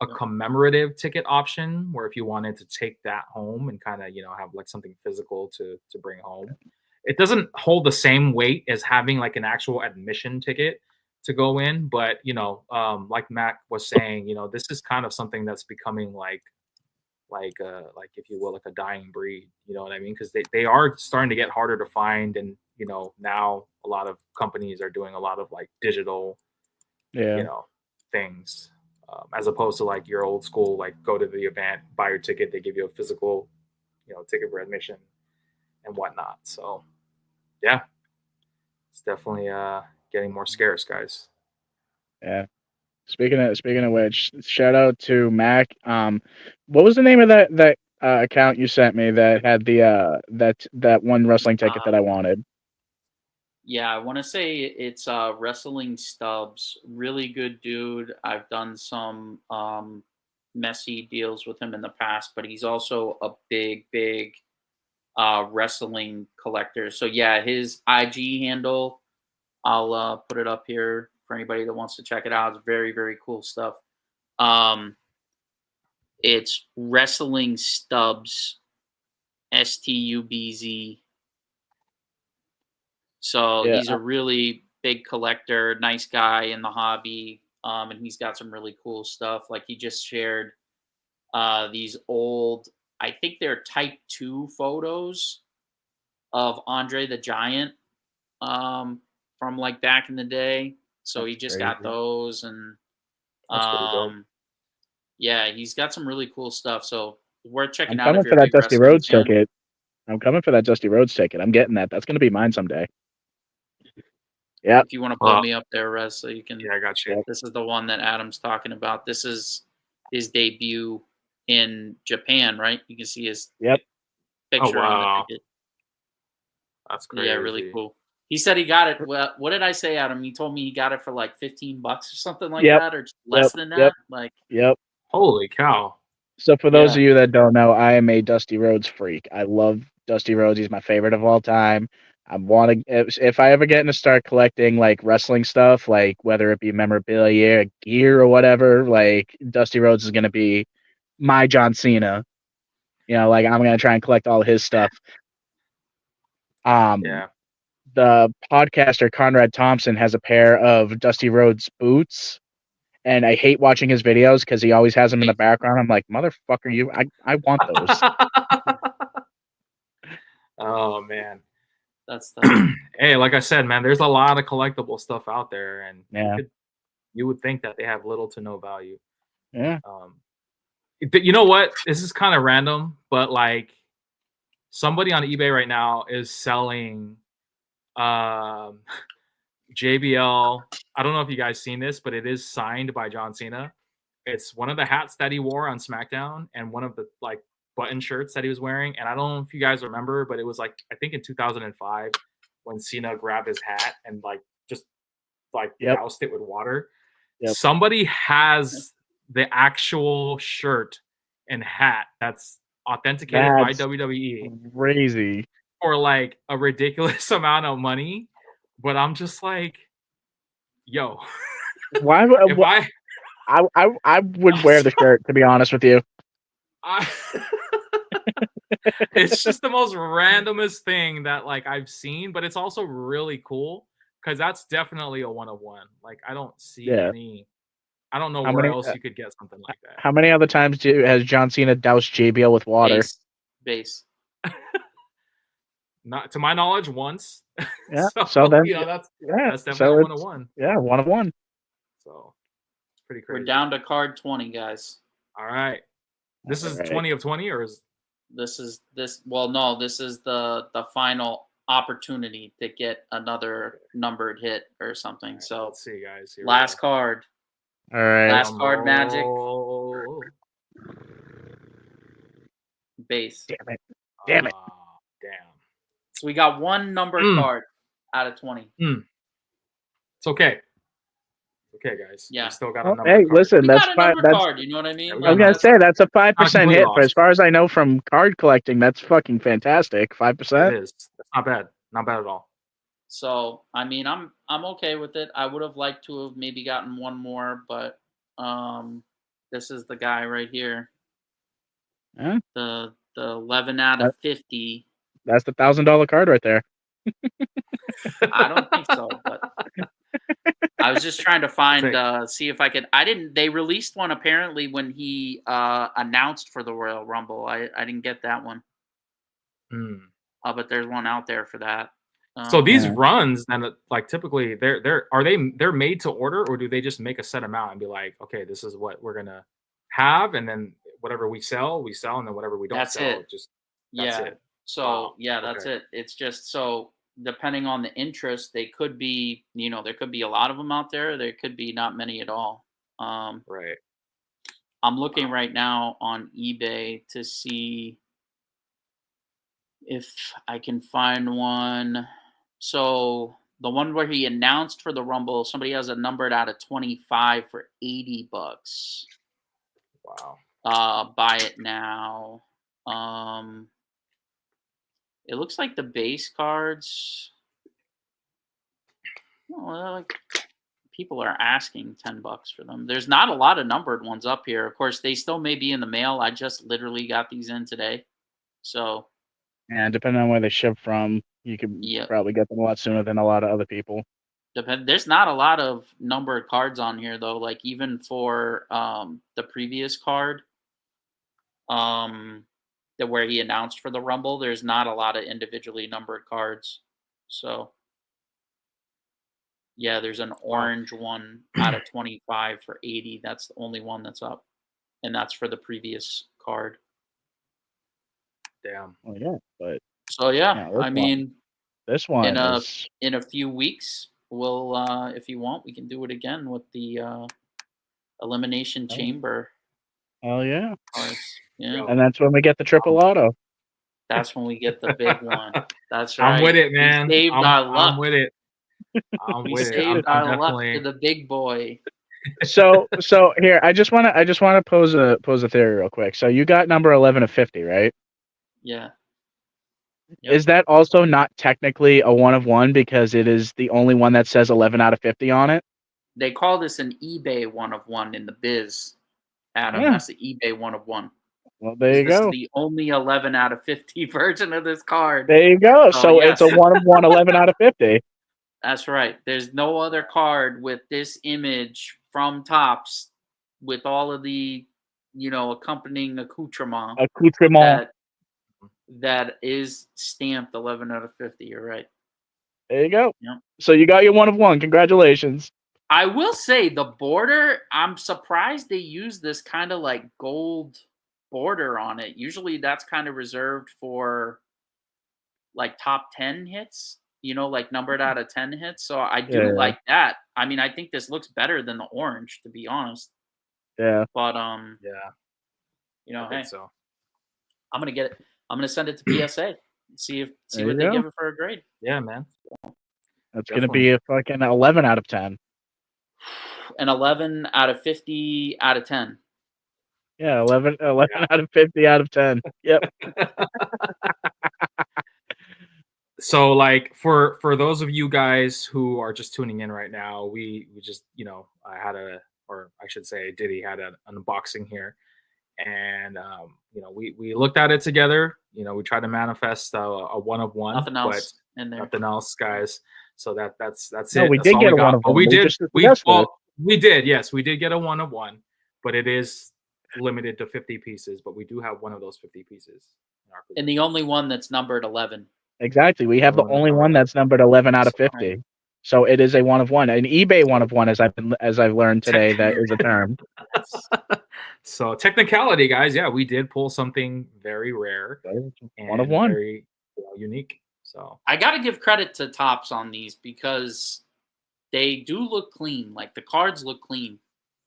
S1: a
S2: Yep.
S1: commemorative ticket option where if you wanted to take that home and kind of have like something physical to bring home, it doesn't hold the same weight as having like an actual admission ticket to go in. But like Mac was saying, this is kind of something that's becoming like if you will, like a dying breed. You know what I mean? Because they are starting to get harder to find, and now a lot of companies are doing a lot of like digital
S3: Yeah.
S1: things, as opposed to like your old school, like go to the event, buy your ticket, they give you a physical ticket for admission and whatnot. So yeah, it's definitely getting more scarce, guys.
S3: Yeah. Speaking of which, shout out to Mac. What was the name of that account you sent me that had the that one wrestling ticket that I wanted?
S2: Yeah, I want to say it's Wrestling Stubbs. Really good dude. I've done some messy deals with him in the past, but he's also a big wrestling collector. So yeah, his IG handle, I'll put it up here for anybody that wants to check it out. It's very cool stuff. Um, it's Wrestling Stubbs, STUBZ. So
S3: Yeah.
S2: he's a really big collector, nice guy in the hobby, and he's got some really cool stuff. Like he just shared these old, I think they're Type 2 photos of Andre the Giant, from like back in the day. So he
S3: That's
S2: just got
S3: crazy.
S2: those, and
S1: That's pretty dope.
S2: yeah, he's got some really cool stuff. So worth
S3: I'm
S2: checking out if
S3: coming
S2: you're
S3: for
S2: a
S3: that
S2: big
S3: Dusty
S2: wrestling
S3: Rhodes
S2: fan.
S3: ticket. I'm coming for that Dusty Rhodes ticket. I'm getting that. That's gonna be mine someday. Yep.
S2: If you want to pull
S1: Well,
S2: me up there, Rez, so you can.
S1: yeah, I got you.
S3: Yep.
S2: This is the one that Adam's talking about. This is his debut in Japan, right? You can see his
S3: Yep.
S1: Oh
S2: picture on the
S1: wow,
S2: ticket.
S1: that's
S2: Yeah, really
S1: crazy.
S2: cool. He said he got it. Well, what did I say, Adam? He told me he got it for like $15 or something like
S3: Yep.
S2: that, or
S3: Yep.
S2: less than
S3: Yep.
S2: that. Like,
S3: Yep.
S1: Holy cow!
S3: So for those
S2: yeah,
S3: of you that don't know, I am a Dusty Rhodes freak. I love Dusty Rhodes. He's my favorite of all time. I want to if I ever get into start collecting like wrestling stuff, like whether it be memorabilia, gear, or whatever, like Dusty Rhodes is gonna be my John Cena. Like I'm gonna try and collect all his stuff. Um,
S1: Yeah.
S3: the podcaster Conrad Thompson has a pair of Dusty Rhodes boots, and I hate watching his videos because he always has them in the background. I'm like, motherfucker, I want those.
S1: Oh man.
S2: that's tough.
S1: Hey, like I said, man, there's a lot of collectible stuff out there, and
S3: Yeah,
S1: you would think that they have little to no value.
S3: yeah,
S1: Um, but you know what? This is kind of random, but like somebody on eBay right now is selling um, JBL. I don't know if you guys seen this, but it is signed by John Cena. It's one of the hats that he wore on SmackDown and one of the like button shirts that he was wearing. And I don't know if you guys remember, but it was like I think in 2005 when Cena grabbed his hat and like just like
S3: yep,
S1: doused it with water.
S3: yep.
S1: Somebody has the actual shirt and hat that's authenticated by
S3: That's
S1: WWE
S3: crazy.
S1: for like a ridiculous amount of money. But I'm just like, yo,
S3: Why?
S1: if
S3: I would wear the shirt, to be honest with you.
S1: I it's just the most randomest thing that like I've seen, but it's also really cool because that's definitely a one of one. Like I don't see
S3: Yeah.
S1: I don't know
S3: How
S1: where
S3: many?
S1: else you could get something like that.
S3: How many other times has John Cena doused JBL with water?
S2: Base.
S1: Not to my knowledge, once.
S3: Yeah.
S1: So
S3: So then,
S1: that's
S3: yeah.
S1: definitely a
S3: So
S1: one of
S3: it's
S1: one.
S3: one of one.
S1: So it's pretty
S2: We're
S1: crazy.
S2: down to card 20, guys.
S1: All right. This is
S3: All right.
S1: 20 of 20 or is
S2: Well, no, this is the final opportunity to get another numbered hit or something.
S1: right,
S2: So
S1: let's see, guys. Here
S2: last card.
S3: All right.
S2: Last card magic.
S1: roll.
S2: Base.
S3: Damn it. Damn it.
S1: Damn.
S2: So we got one numbered card out of 20.
S1: It's okay. okay, guys.
S2: Yeah.
S1: We still got
S3: Oh,
S1: a number
S3: hey,
S1: card.
S3: listen,
S2: We
S3: that's
S2: got a
S3: fine.
S2: number
S3: That's
S2: card. You know what I mean?
S1: Yeah, we
S3: I
S1: got
S3: was gonna
S1: that's
S3: say that's a
S1: not
S3: 5%
S1: completely
S3: hit, but as
S1: lost.
S3: far as I know from card collecting, that's fucking fantastic. 5%.
S1: It is. That's not bad. Not bad at all.
S2: So I mean, I'm okay with it. I would have liked to have maybe gotten one more, but this is the guy right here.
S3: Yeah,
S2: The 11 out of 50.
S3: that's the $1,000 card right there.
S2: I don't think so, but I was just trying to find see if I could. I didn't. They released one apparently when he announced for the Royal Rumble. I didn't get that one.
S1: Mm.
S2: But there's one out there for that.
S1: So these
S3: Yeah.
S1: runs, then, like typically, they're made to order, or do they just make a set amount and be like, okay, this is what we're gonna have, and then whatever we sell, and then whatever we don't
S2: That's
S1: sell,
S2: it.
S1: just that's
S2: Yeah.
S1: it.
S2: So
S1: Wow.
S2: yeah, that's
S1: Okay.
S2: it. It's just so depending on the interest, they could be, there could be a lot of them out there. There could be not many at all.
S1: Right.
S2: I'm looking
S1: Wow.
S2: right now on eBay to see if I can find one. So the one where he announced for the Rumble, somebody has a numbered out of 25 for $80.
S1: Wow.
S2: Buy it now. It looks like the base cards. Well, like people are asking $10 for them. There's not a lot of numbered ones up here. Of course, they still may be in the mail. I just literally got these in today. So
S3: And depending on where they ship from, you could
S2: yeah,
S3: probably get them a lot sooner than a lot of other people.
S2: there's not a lot of numbered cards on here though. Like even for the previous card, that where he announced for the Rumble, there's not a lot of individually numbered cards. So yeah, there's an
S1: Wow.
S2: orange one out of 25 for 80. That's the only one that's up. And that's for the previous card.
S1: Damn.
S3: Well, yeah, but
S2: So yeah,
S3: yeah,
S2: I mean
S3: this
S2: in
S3: one
S2: a
S3: is
S2: in a few weeks, we'll if you want, we can do it again with the elimination chamber
S3: hell yeah,
S2: cards. Yeah.
S1: Yo,
S3: and that's when we get the triple auto.
S2: That's when we get the big one. That's
S1: I'm
S2: right.
S1: with it,
S2: We
S1: man.
S2: saved our luck.
S1: I'm with it. I'm
S2: We
S1: with it.
S2: saved
S1: I'm
S2: our luck
S1: definitely.
S2: for the big boy.
S3: So here, I just wanna pose a theory real quick. So you got number 11 of 50, right?
S2: Yeah. Yep.
S3: Is that also not technically a 1 of 1 because it is the only one that says 11 out of 50 on it?
S2: They call this an eBay 1 of 1 in the biz, Adam.
S3: Yeah.
S2: That's the eBay 1 of 1.
S3: Well, there you
S2: This is
S3: go.
S2: the only 11 out of 50 version of this card.
S3: There you go.
S2: So
S3: So it's
S2: yes,
S3: a 1 of 1, 11 out of 50.
S2: that's right. There's no other card with this image from Topps with all of the, accompanying accoutrement
S3: Accoutrement.
S2: that is stamped 11 out of 50. You're right.
S3: There you go.
S2: Yep.
S3: So you got your 1 of 1. Congratulations.
S2: I will say the border, I'm surprised they use this kind of like gold border on it. Usually that's kind of reserved for like top 10 hits, like numbered out of 10 hits. So I do
S3: Yeah.
S2: like that. I mean, I think this looks better than the orange, to be honest.
S3: Yeah.
S2: But
S1: Yeah.
S2: hey,
S1: I think so.
S2: I'm gonna get it. I'm gonna send it to PSA. See
S3: There
S2: what
S3: you
S2: they
S3: go.
S2: give it for a grade.
S1: Yeah, man.
S3: That's going to be a fucking 11 out of 10.
S2: An 11 out of 50 out of 10.
S3: Yeah, 11
S1: Yeah.
S3: out of 50 out of 10. Yep.
S1: So, like, for those of you guys who are just tuning in right now, we just, I had or I should say Diddy had an unboxing here, and we looked at it together. We tried to manifest a 1 of 1.
S2: Nothing else in there.
S1: Nothing else, guys. So that's
S3: No,
S1: it.
S3: we
S1: That's
S3: did
S1: all
S3: get
S1: we
S3: a 1
S1: got.
S3: of
S1: But
S3: 1.
S1: we did. Yes, we did get a 1 of 1, but it is limited to 50 pieces. But we do have one of those 50 pieces in our
S2: And the only one that's numbered 11.
S3: Exactly. We have the only one that's numbered 11 out of 50.
S2: Right.
S3: So it is a 1 of 1. An eBay 1 of 1, as I've learned today, that is a term.
S1: So technicality, guys. Yeah, we did pull something very rare
S3: 1 of
S1: and
S3: 1.
S1: very unique. So
S2: I got to give credit to Topps on these because they do look clean. Like the cards look clean.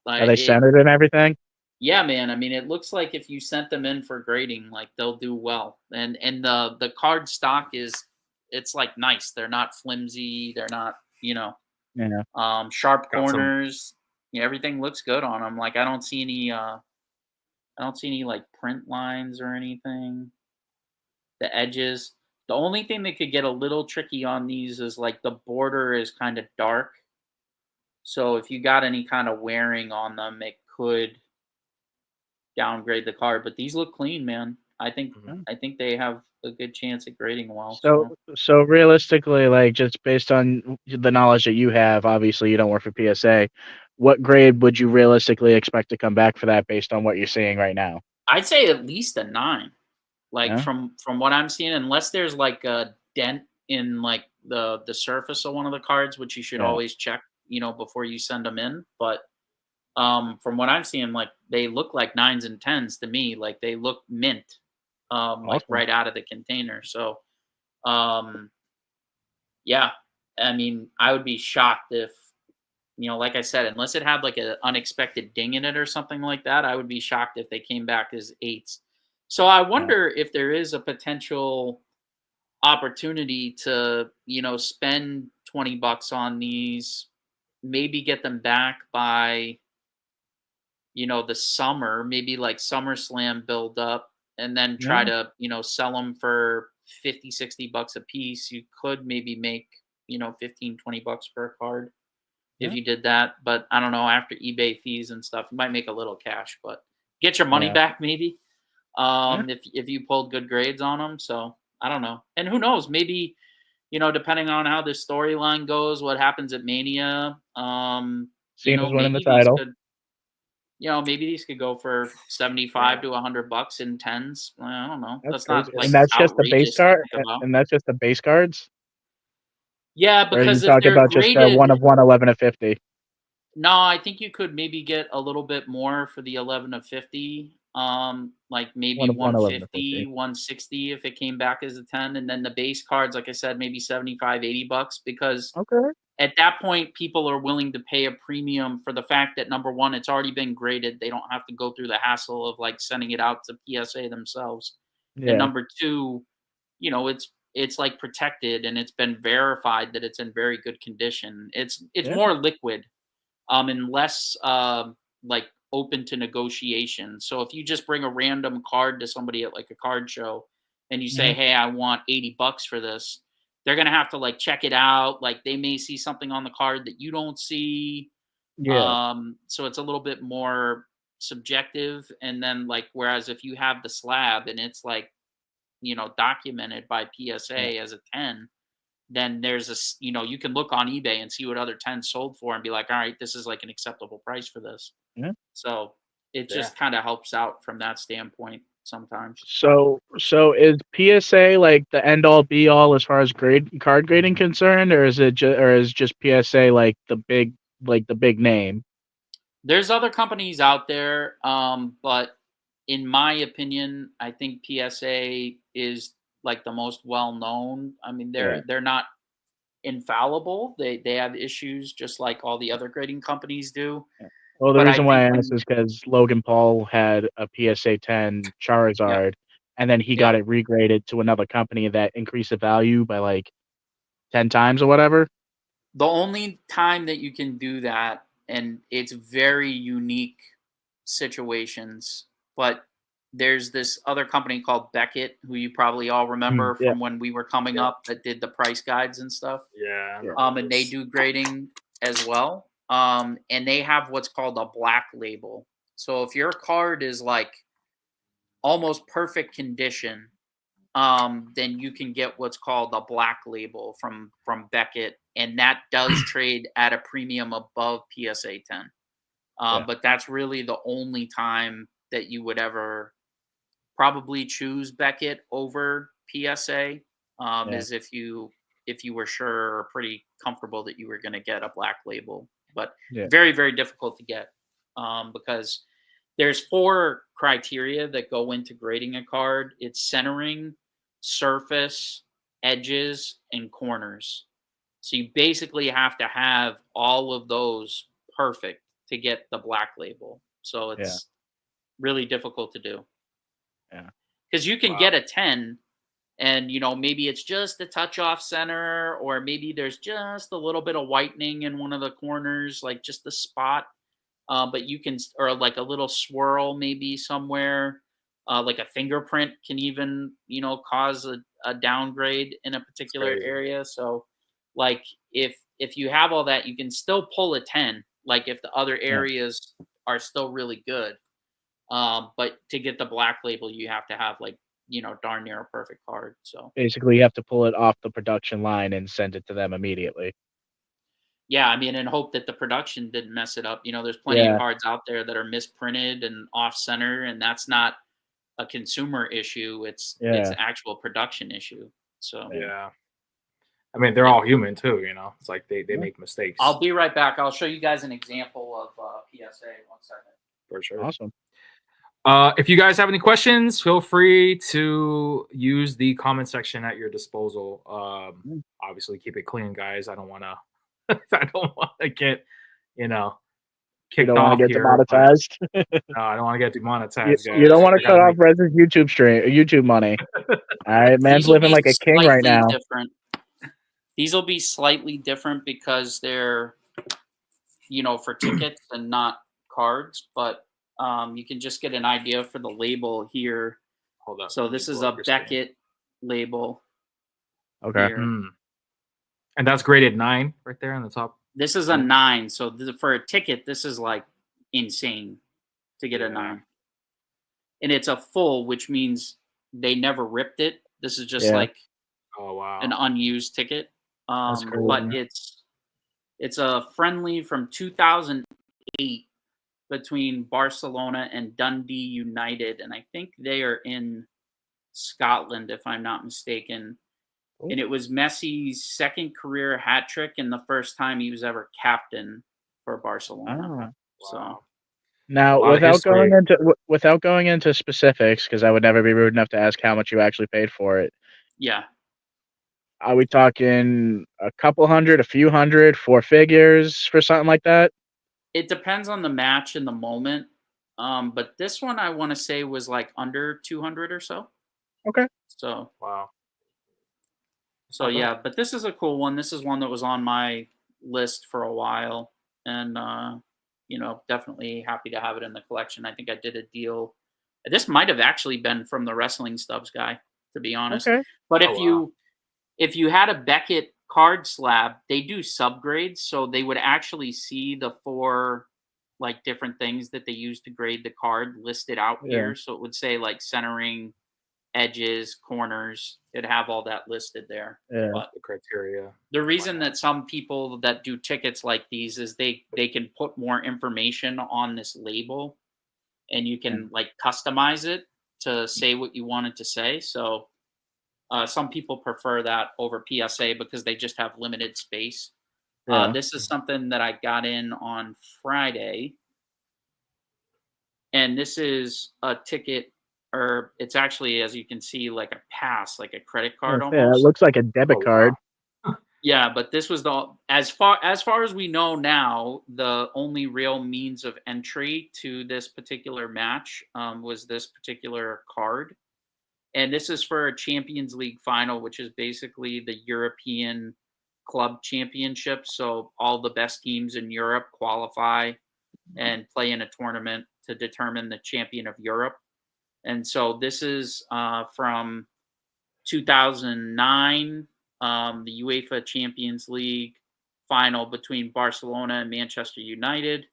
S2: Like
S3: Are they centered and everything?
S2: Yeah, man. I mean, it looks like if you sent them in for grading, like they'll do well. And the card stock it's like nice. They're not flimsy. They're not,
S3: Yeah.
S2: sharp
S1: Got some-
S2: corners. everything looks good on them. Like I don't see any like print lines or anything. The edges. The only thing that could get a little tricky on these is like the border is kind of dark. So if you got any kind of wearing on them, it could downgrade the card. But these look clean, man.
S1: Mhm.
S2: I think they have a good chance at grading well.
S3: So,
S2: So
S3: so realistically, like just based on the knowledge that you have, obviously you don't work for PSA. What grade would you realistically expect to come back for that based on what you're seeing right now?
S2: I'd say at least a 9. Like
S3: Yeah.
S2: from what I'm seeing, unless there's like a dent in like the surface of one of the cards, which you should
S3: Yeah.
S2: always check, before you send them in. But from what I'm seeing, like they look like 9s and 10s to me. Like they look mint, like
S3: Awesome.
S2: right out of the container. So um, yeah, I mean, I would be shocked if, like I said, unless it had like an unexpected ding in it or something like that, I would be shocked if they came back as 8s. So I
S3: Yeah.
S2: wonder if there is a potential opportunity to, spend $20 on these, maybe get them back by, the summer, maybe like SummerSlam build up, and then try
S3: Yeah.
S2: to, sell them for 50, $60 a piece. You could maybe make, 15, $20 per card if
S3: Yeah.
S2: you did that. But I don't know, after eBay fees and stuff, you might make a little cash, but get your money
S3: Yeah.
S2: back maybe.
S3: Yeah.
S2: If you pulled good grades on them. So I don't know. And who knows, maybe, depending on how this storyline goes, what happens at Mania,
S3: Cena's winning the
S2: maybe these
S3: title.
S2: could, maybe these could go for 75 to $100 in 10s. I don't know.
S3: That's
S2: That's
S3: crazy.
S2: not like
S3: And that's just the base
S2: outrageous to
S3: card.
S2: think about.
S3: And that's just the base cards.
S2: Yeah,
S3: Or are you
S2: because if
S3: talking
S2: they're
S3: about just
S2: graded,
S3: 1 of 1, 11 of 50?
S2: no, I think you could maybe get a little bit more for the 11 of 50. Like maybe
S3: 1 of 1, 11 of
S2: 150,
S3: 50.
S2: 160 if it came back as a 10. And then the base cards, like I said, maybe 75, $80 because
S3: Okay.
S2: at that point, people are willing to pay a premium for the fact that number one, it's already been graded. They don't have to go through the hassle of like sending it out to PSA themselves. And
S3: Yeah.
S2: number two, it's like protected and it's been verified that it's in very good condition. It's
S3: Yeah.
S2: more liquid, and less like open to negotiation. So if you just bring a random card to somebody at like a card show and you say,
S3: Mhm.
S2: "Hey, I want $80 for this," they're gonna have to like check it out. Like they may see something on the card that you don't see.
S3: Yeah.
S2: So it's a little bit more subjective. And then like whereas if you have the slab and it's like, documented by
S3: Yeah.
S2: PSA as a 10, then you can look on eBay and see what other 10s sold for and be like, all right, this is like an acceptable price for this.
S3: Yeah.
S2: So it
S1: Yeah.
S2: just kind of helps out from that standpoint sometimes.
S3: So is PSA like the end all be all as far as card grading concerned, or is it or is just PSA like the big name?
S2: There's other companies out there, but in my opinion, I think PSA is like the most well known. I mean,
S3: Yeah.
S2: they're not infallible. They have issues just like all the other grading companies do.
S3: Yeah. Well, the
S2: But I
S3: reason
S2: think
S3: why I asked
S2: when
S3: is because Logan Paul had a PSA 10
S2: Yep,
S3: Charizard, and then he got
S2: yep.
S3: it regraded to another company that increased the value by like 10 times or whatever.
S2: The only time that you can do that, and it's very unique situations, but there's this other company called Beckett, who you probably all remember
S3: Yeah.
S2: from when we were coming
S1: Yeah.
S2: up, that did the price guides and stuff.
S1: Yeah. I
S3: Yeah.
S1: remember
S2: And they
S1: this.
S2: do grading as well. And they have what's called a black label. So if your card is like almost perfect condition, then you can get what's called a black label from Beckett, and that does trade at a premium above PSA 10.
S3: Yeah.
S2: But that's really the only time that you would ever probably choose Beckett over PSA,
S3: Yeah.
S2: is if you were sure or pretty comfortable that you were going to get a black label. But
S3: Yeah.
S2: very very difficult to get, because there's 4 criteria that go into grading a card. It's centering, surface, edges, and corners. So you basically have to have all of those perfect to get the black label. So
S3: Yeah.
S2: it's really difficult to do
S3: Yeah.
S2: because you can
S1: Wow.
S2: get a 10 and maybe it's just a touch off center, or maybe there's just a little bit of whitening in one of the corners, like just the spot. but you can, or like a little swirl maybe somewhere, like a fingerprint can even, cause a downgrade in a particular
S1: crazy.
S2: area. So, like if you have all that, you can still pull a 10. Like if the other areas are still really good, but to get the black label, you have to have like darn near a perfect card. So
S3: Basically, you have to pull it off the production line and send it to them immediately.
S2: yeah, I mean, and hope that the production didn't mess it up. There's plenty of
S3: Yeah.
S2: cards out there that are misprinted and off center, and that's not a consumer issue. It's
S3: Yeah.
S2: an actual production issue. So
S1: Yeah. I mean, they're
S2: yeah.
S1: all human too, It's like they
S3: Yeah.
S1: make mistakes.
S2: I'll be right back. I'll show you guys an example of PSA. 1 second.
S1: For sure.
S3: Awesome.
S1: If you guys have any questions, feel free to use the comment section at your disposal. Obviously, keep it clean, guys. I don't want to. I don't want to get,
S3: You
S1: kicked
S3: don't want to
S1: off
S3: get
S1: here. But,
S3: demonetized.
S1: no, I don't want to get demonetized, guys.
S3: You don't want to
S1: I
S3: cut
S1: gotta
S3: off Rez's YouTube money. All right, man's
S2: These will
S3: living
S2: be
S3: like a king right
S2: slightly
S3: now.
S2: different. These will be slightly different because they're, for tickets and not cards. But you can just get an idea for the label here.
S1: Hold up.
S2: So
S1: let me
S2: this is
S1: blow
S2: a
S1: up your screen.
S2: Beckett label.
S3: Okay.
S2: Here.
S1: And that's graded 9 right there on the top.
S2: This is a 9. So for a ticket, this is like insane to get a 9. And it's a full, which means they never ripped it. This is just like
S1: Oh wow,
S2: an unused ticket.
S1: That's cool.
S2: But it's a friendly from 2008 between Barcelona and Dundee United, and I think they are in Scotland, if I'm not mistaken.
S3: Cool.
S2: And it was Messi's second career hat trick and the first time he was ever captain for Barcelona. So
S1: Wow.
S3: now,
S1: A lot of
S3: without going into specifics, because I would never be rude enough to ask how much you actually paid for it.
S2: yeah,
S3: Are we talking a couple hundred, a few hundred, 4 figures for something like that?
S2: it depends on the match and the moment. But this one I want to say was like under 200 or so.
S3: Okay.
S2: So
S1: wow.
S2: So yeah, but this is a cool one. This is one that was on my list for a while, and definitely happy to have it in the collection. I think I did a deal. This might have actually been from the Wrestling Stubs guy, to be honest.
S3: Okay.
S2: But
S1: Oh,
S2: if you had a Beckett card slab, they do subgrades, so they would actually see the 4 like different things that they use to grade the card listed out
S3: Yeah.
S2: here. So it would say like centering, edges, corners. It'd have all that listed there.
S3: Yeah.
S2: But
S1: the criteria.
S2: the reason that some people that do tickets like these is they can put more information on this label, and you can like customize it to say what you want it to say. So some people prefer that over PSA because they just have limited space.
S3: Yeah.
S2: This is something that I got in on Friday, and this is a ticket, or it's actually, as you can see, like a pass, like a credit card
S3: Yeah, it
S2: almost.
S3: looks like a debit card.
S2: Yeah, but this was as far as we know now, the only real means of entry to this particular match was this particular card, and this is for a Champions League final, which is basically the European club championship. So all the best teams in Europe qualify and play in a tournament to determine the champion of Europe. And so this is from 2009, the UEFA Champions League final between Barcelona and Manchester United.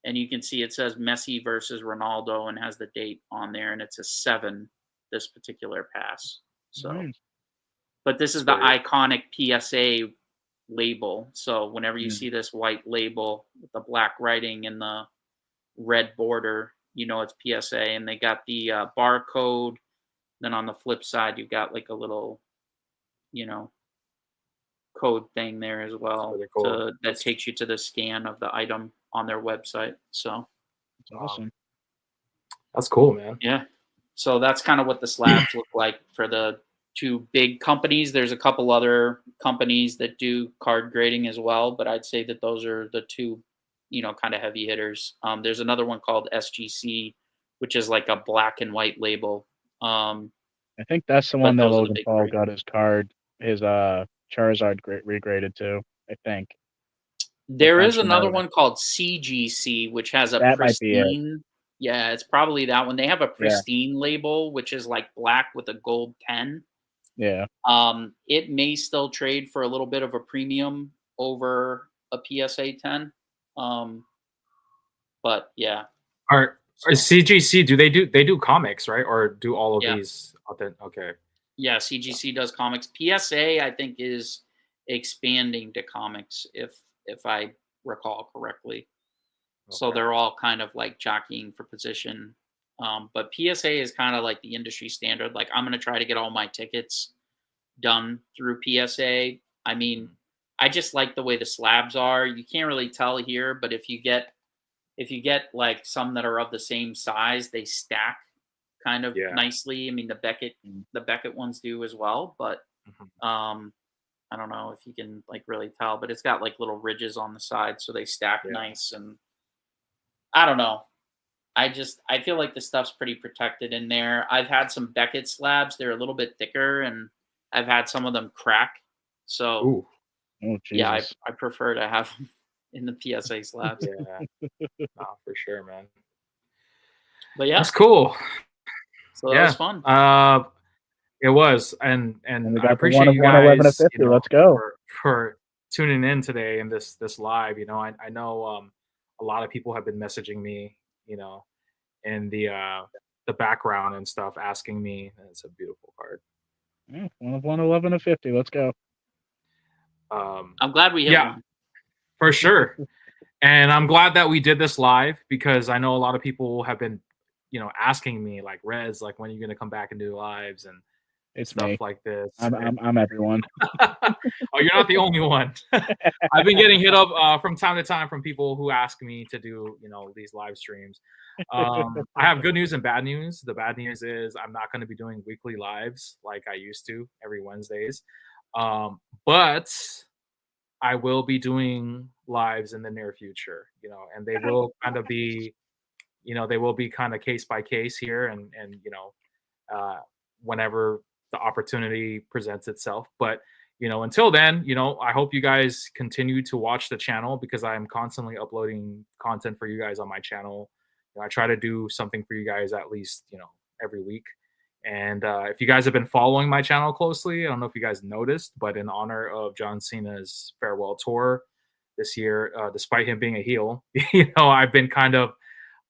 S2: And you can see it says Messi versus Ronaldo and has the date on there, and it's a 7, this particular pass. So,
S3: Nice.
S2: but this is the iconic PSA label. So whenever you see this white label with the black writing and the red border, it's PSA, and they got the barcode. Then on the flip side, you've got like a little, code thing there as well
S1: really cool.
S2: that takes you to the scan of the item on their website. So
S3: That's awesome.
S1: That's cool, man.
S2: yeah. So that's kind of what the slabs look like for the 2 big companies. There's a couple other companies that do card grading as well, but I'd say that those are the 2, kind of heavy hitters. There's another one called SGC, which is like a black and white label.
S3: I think that's the one that
S2: those are the
S3: Logan
S2: big
S3: Paul
S2: 3.
S3: got his Charizard regraded to, I think.
S2: There is
S3: mentioned
S2: another
S3: earlier.
S2: one called CGC, which has a
S3: That might be it.
S2: pristine. Yeah, it's probably that one. They have a
S3: Yeah.
S2: pristine label, which is like black with a gold pen.
S3: Yeah.
S2: It may still trade for a little bit of a premium over a PSA 10. But yeah.
S1: Are
S2: So,
S1: CGC? Do they do comics, right? Or do all of
S2: Yeah.
S1: these? Okay.
S2: yeah, CGC does comics. PSA, I think, is expanding to comics, if I recall correctly. So
S1: Okay.
S2: they're all kind of like jockeying for position. But PSA is kind of like the industry standard. Like, I'm going to try to get all my tickets done through PSA. I mean, I just like the way the slabs are. You can't really tell here, but if you get like some that are of the same size, they stack kind of
S1: Yeah.
S2: nicely. I mean, the Beckett ones do as well, but
S1: Mhm.
S2: I don't know if you can like really tell, but it's got like little ridges on the side, so they stack
S1: Yeah.
S2: nice. And I don't know. I feel like the stuff's pretty protected in there. I've had some Beckett slabs; they're a little bit thicker, and I've had some of them crack. So
S1: Ooh.
S3: Oh
S2: yeah,
S3: Jesus.
S2: I prefer to have them in the PSA slabs.
S1: Yeah. Nah, for sure, man.
S2: But yeah,
S1: That's cool.
S2: so that
S1: Yeah.
S2: was fun.
S1: It was, and
S3: we
S1: I
S3: got the one
S1: appreciate
S3: of
S1: you
S3: 111 of
S1: guys,
S3: 50. Let's go.
S1: for tuning in today in this live. I know a lot of people have been messaging me, in the background and stuff, asking me. And it's a beautiful card.
S3: Yeah, one of 111 of 50. Let's go.
S2: I'm glad we hit
S1: Yeah,
S2: one.
S1: for sure. And I'm glad that we did this live, because I know a lot of people have been, asking me like, Rez, like, when are you going to come back and do lives and
S3: It's
S1: stuff
S3: me.
S1: like this.
S3: I'm everyone.
S1: Oh, you're not the only one. I've been getting hit up from time to time from people who ask me to do, these live streams. I have good news and bad news. The bad news is I'm not going to be doing weekly lives like I used to every Wednesdays. But I will be doing lives in the near future, and they will kind of be, kind of case by case here, and whenever the opportunity presents itself. But until then, I hope you guys continue to watch the channel, because I'm constantly uploading content for you guys on my channel. I try to do something for you guys at least every week. And if you guys have been following my channel closely, I don't know if you guys noticed, but in honor of John Cena's farewell tour this year, despite him being a heel, I've been kind of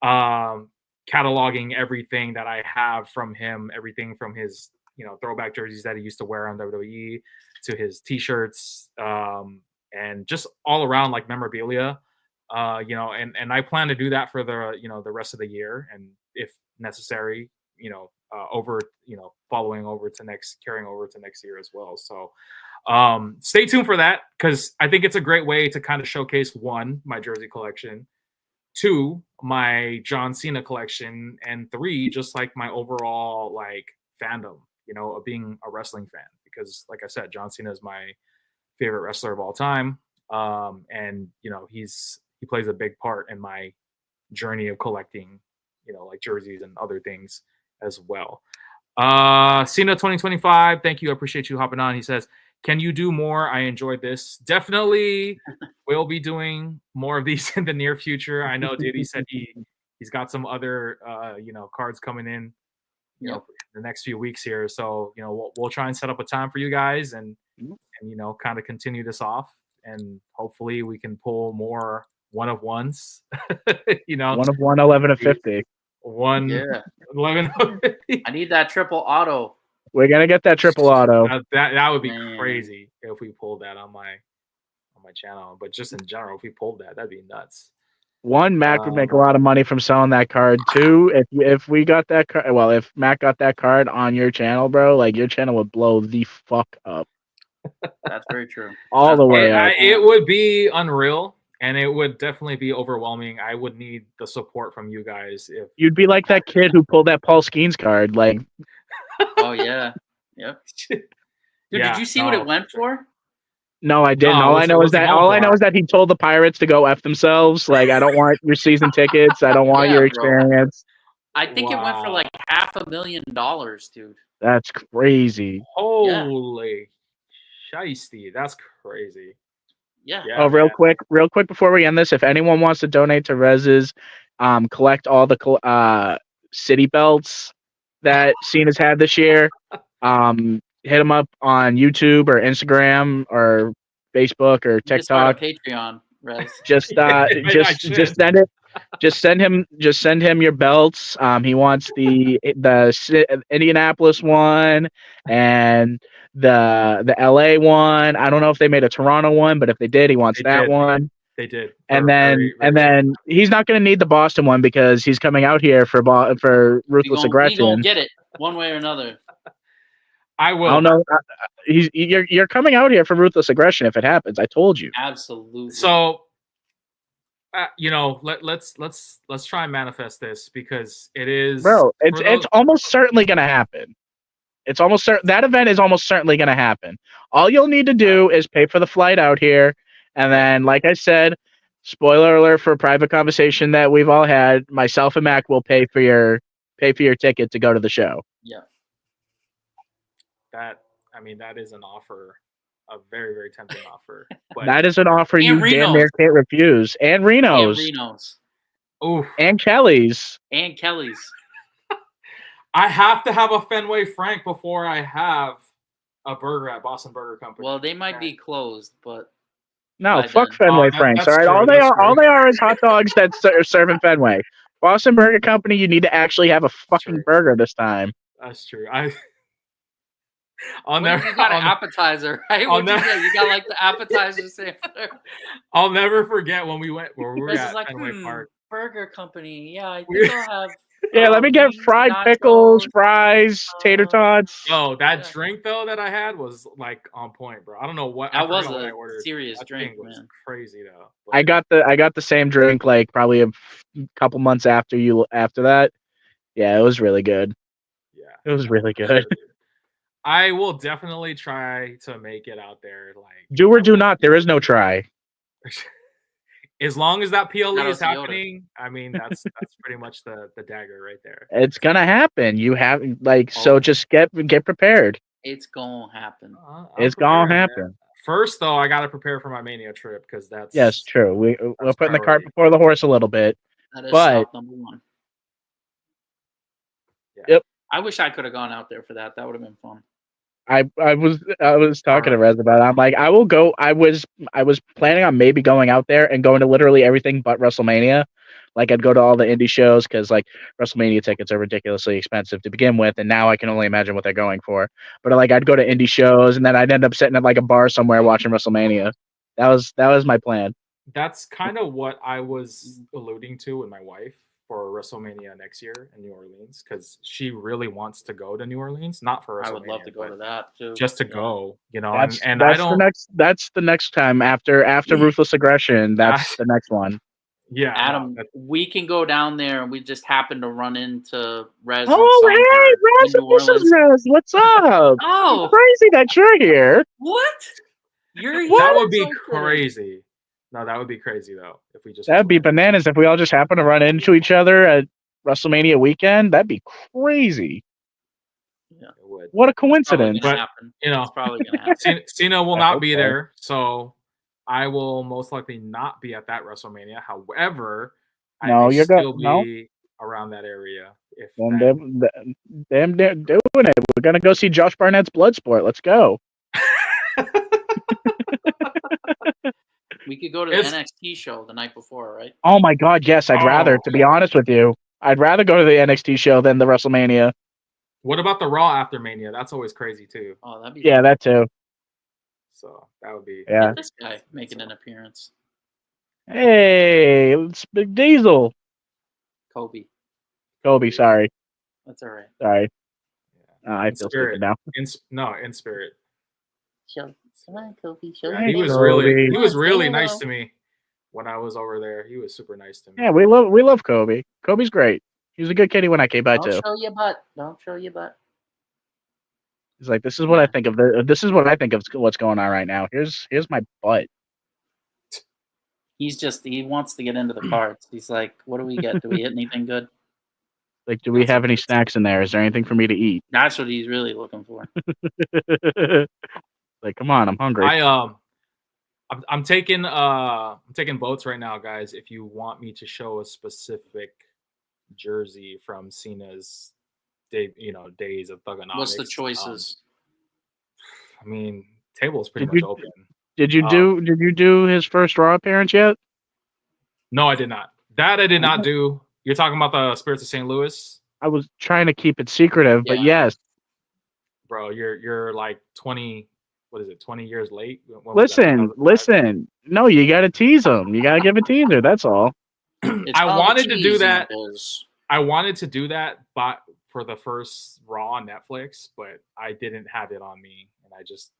S1: cataloging everything that I have from him, everything from his throwback jerseys that he used to wear on WWE to his T-shirts, and just all around like memorabilia. And I plan to do that for the rest of the year, and if necessary, over carrying over to next year as well. So stay tuned for that, because I think it's a great way to kind of showcase, one, my jersey collection, two, my John Cena collection, and three, just like my overall like fandom, of being a wrestling fan. Because like I said, John Cena is my favorite wrestler of all time. And he plays a big part in my journey of collecting, like jerseys and other things as well. Cena 2025, thank you. I appreciate you hopping on. He says, can you do more? I enjoyed this. Definitely will be doing more of these in the near future. I know Diddy said he's got some other cards coming in the next few weeks here. So we'll try and set up a time for you guys, and kind of continue this off, and hopefully we can pull more one of ones.
S3: One of 111 of 50.
S2: 11 of 50. I need that triple auto.
S3: We're gonna get that triple auto.
S1: That would be crazy if we pulled that on my channel. But just in general, if we pulled that, that'd be nuts.
S3: One, Mac would make a lot of money from selling that card. Two, if we got that card, well, if Mac got that card on your channel, bro, like your channel would blow the fuck up.
S2: That's very true.
S3: All the way up.
S1: It would be unreal, and it would definitely be overwhelming. I would need the support from you guys. If
S3: you'd be like that kid who pulled that Paul Skeens card, like.
S2: Oh yeah, yep. Dude, did you see what it went for?
S3: No, I didn't. All I know is that he told the Pirates to go F themselves. Like, I don't want your season tickets. I don't want your experience.
S2: Bro. I think it went for like $500,000, dude.
S3: That's crazy.
S1: Holy shiesty. That's crazy.
S2: Yeah.
S1: Yeah,
S3: real
S1: man.
S3: quick before we end this, if anyone wants to donate to Rez's, collect all the city belts that Cena's had this year, hit him up on YouTube or Instagram or Facebook or
S2: You just start a
S3: TikTok.
S2: Patreon, Rez.
S3: Just
S1: I should.
S3: send it. Just send him your belts. He wants the Indianapolis one and the LA one. I don't know if they made a Toronto one, but if they did, he wants
S1: They
S3: that
S1: did.
S3: one.
S1: They did.
S3: And
S1: Very, very
S3: then he's not going to need the Boston one because he's coming out here for Ruthless
S2: We gonna
S3: Aggression.
S2: get it one way or another.
S1: I will.
S3: I don't know. You're coming out here for Ruthless Aggression if it happens. I told you.
S2: Absolutely.
S1: So, let's try and manifest this because it is,
S3: bro. It's almost certainly going to happen. It's almost that event is almost certainly going to happen. All you'll need to do is pay for the flight out here, and then, like I said, spoiler alert for a private conversation that we've all had. Myself and Mac will pay for your ticket to go to the show.
S2: Yeah.
S1: That is an offer, a very, very tempting offer. But
S3: that is an offer you
S2: Reno's.
S3: damn near can't refuse. And Reno's.
S1: Oof.
S3: And Kelly's.
S1: I have to have a Fenway Frank before I have a burger at Boston Burger Company.
S2: Well, they might be closed, but
S3: no, fuck Fenway Franks. All right, all they are is hot dogs that are serving Fenway. Boston Burger Company, you need to actually have a fucking burger this time.
S1: That's true.
S2: You got an appetizer, right? You got like the appetizer sampler.
S1: I'll never forget when we were at like, Fenway Park.
S2: Burger Company. Yeah, I think I'll have.
S3: Yeah, let me get fried pickles, fries, tater tots.
S1: Oh, that drink though that I had was like on point, bro. I don't know what
S2: that was
S1: what
S2: a
S1: I ordered.
S2: serious
S1: that
S2: drink,
S1: was
S2: man.
S1: Crazy though.
S3: I got the same drink like probably a couple months after that. Yeah, it was really good.
S1: Yeah,
S3: it was really good.
S1: I will definitely try to make it out there. Like,
S3: do or do not. There is no try.
S1: As long as that PLE is happening, I mean that's pretty much the dagger right there.
S3: It's gonna happen. You have so just get prepared.
S2: It's gonna happen.
S3: It's gonna happen.
S1: Man. First though, I gotta prepare for my Mania trip because that's
S3: true. We're putting the cart before the horse a little bit.
S2: That is stop number one.
S1: Yeah.
S3: Yep.
S2: I wish I could have gone out there for that. That would have been fun.
S3: I was talking to Rez about it. I'm like, I will go. I was planning on maybe going out there and going to literally everything but WrestleMania. Like I'd go to all the indie shows because like WrestleMania tickets are ridiculously expensive to begin with, and now I can only imagine what they're going for. But like I'd go to indie shows and then I'd end up sitting at like a bar somewhere watching WrestleMania. That was my plan.
S1: That's kind of what I was alluding to with my wife for WrestleMania next year in New Orleans because she really wants to go to New Orleans, not for WrestleMania.
S2: I would love to go to that too.
S1: Just to go,
S3: That's
S1: I don't.
S3: That's the next time after Ruthless Aggression. That's the next one.
S1: Yeah,
S2: Adam, we can go down there and we just happen to run into Rez.
S3: Oh, hey, Rez, this is Rez. What's up?
S2: Oh,
S3: crazy that you're here.
S2: What? You're
S1: that would be crazy. No, that would be crazy though. If we just
S3: that'd be bananas if we all just happen to run into each other at WrestleMania weekend. That'd be crazy.
S2: Yeah,
S1: it would.
S3: What a coincidence!
S1: But
S2: it's probably gonna happen.
S1: Cena will not be there, so I will most likely not be at that WrestleMania. However, I may still be around that area. If
S3: damn, they're doing it. We're gonna go see Josh Barnett's Bloodsport. Let's go.
S2: We could go to the NXT show the night before, right?
S3: Oh my God, yes. I'd rather, to be honest with you, I'd rather go to the NXT show than the WrestleMania.
S1: What about the Raw after Mania? That's always crazy too.
S2: Oh, that'd be
S3: fun. That too.
S1: So that would be
S2: this guy making an appearance.
S3: Hey, it's Big Diesel.
S2: Kobe,
S3: sorry.
S2: That's all right.
S3: Sorry. I feel stupid now.
S1: In spirit.
S2: Come on, Kobe.
S1: He was really nice to me when I was over there. He was super nice to me.
S3: Yeah, we love Kobe. Kobe's great. He was a good kitty when I came by too.
S2: Don't show your butt.
S3: He's like, this is what I think of this is what I think of what's going on right now. Here's my butt.
S2: He wants to get into the cards. He's like, what do we get? Do we hit anything good?
S3: Like, do we have any snacks in there? Is there anything for me to eat?
S2: That's what he's really looking for.
S3: Like, come on, I'm hungry.
S1: I'm taking votes right now, guys. If you want me to show a specific jersey from Cena's days of
S2: What's the
S1: Thugonomics,
S2: choices?
S1: I mean, table is pretty
S3: Did
S1: much
S3: you
S1: open.
S3: did you do his first Raw appearance yet?
S1: No, I did not. That I did not do. You're talking about the Spirits of St. Louis?
S3: I was trying to keep it secretive, but
S2: Yeah.
S3: yes.
S1: Bro, you're like 20. What is it? 20 years late. When was that,
S3: Listen,
S1: 2005?
S3: listen. No, you got to tease them. You got to give a teaser. That's all.
S2: It's
S1: I
S2: called a
S1: wanted to do
S2: tease,
S1: that.
S2: and it is.
S1: I wanted to do that, but for the first Raw on Netflix, but I didn't have it on me, and I just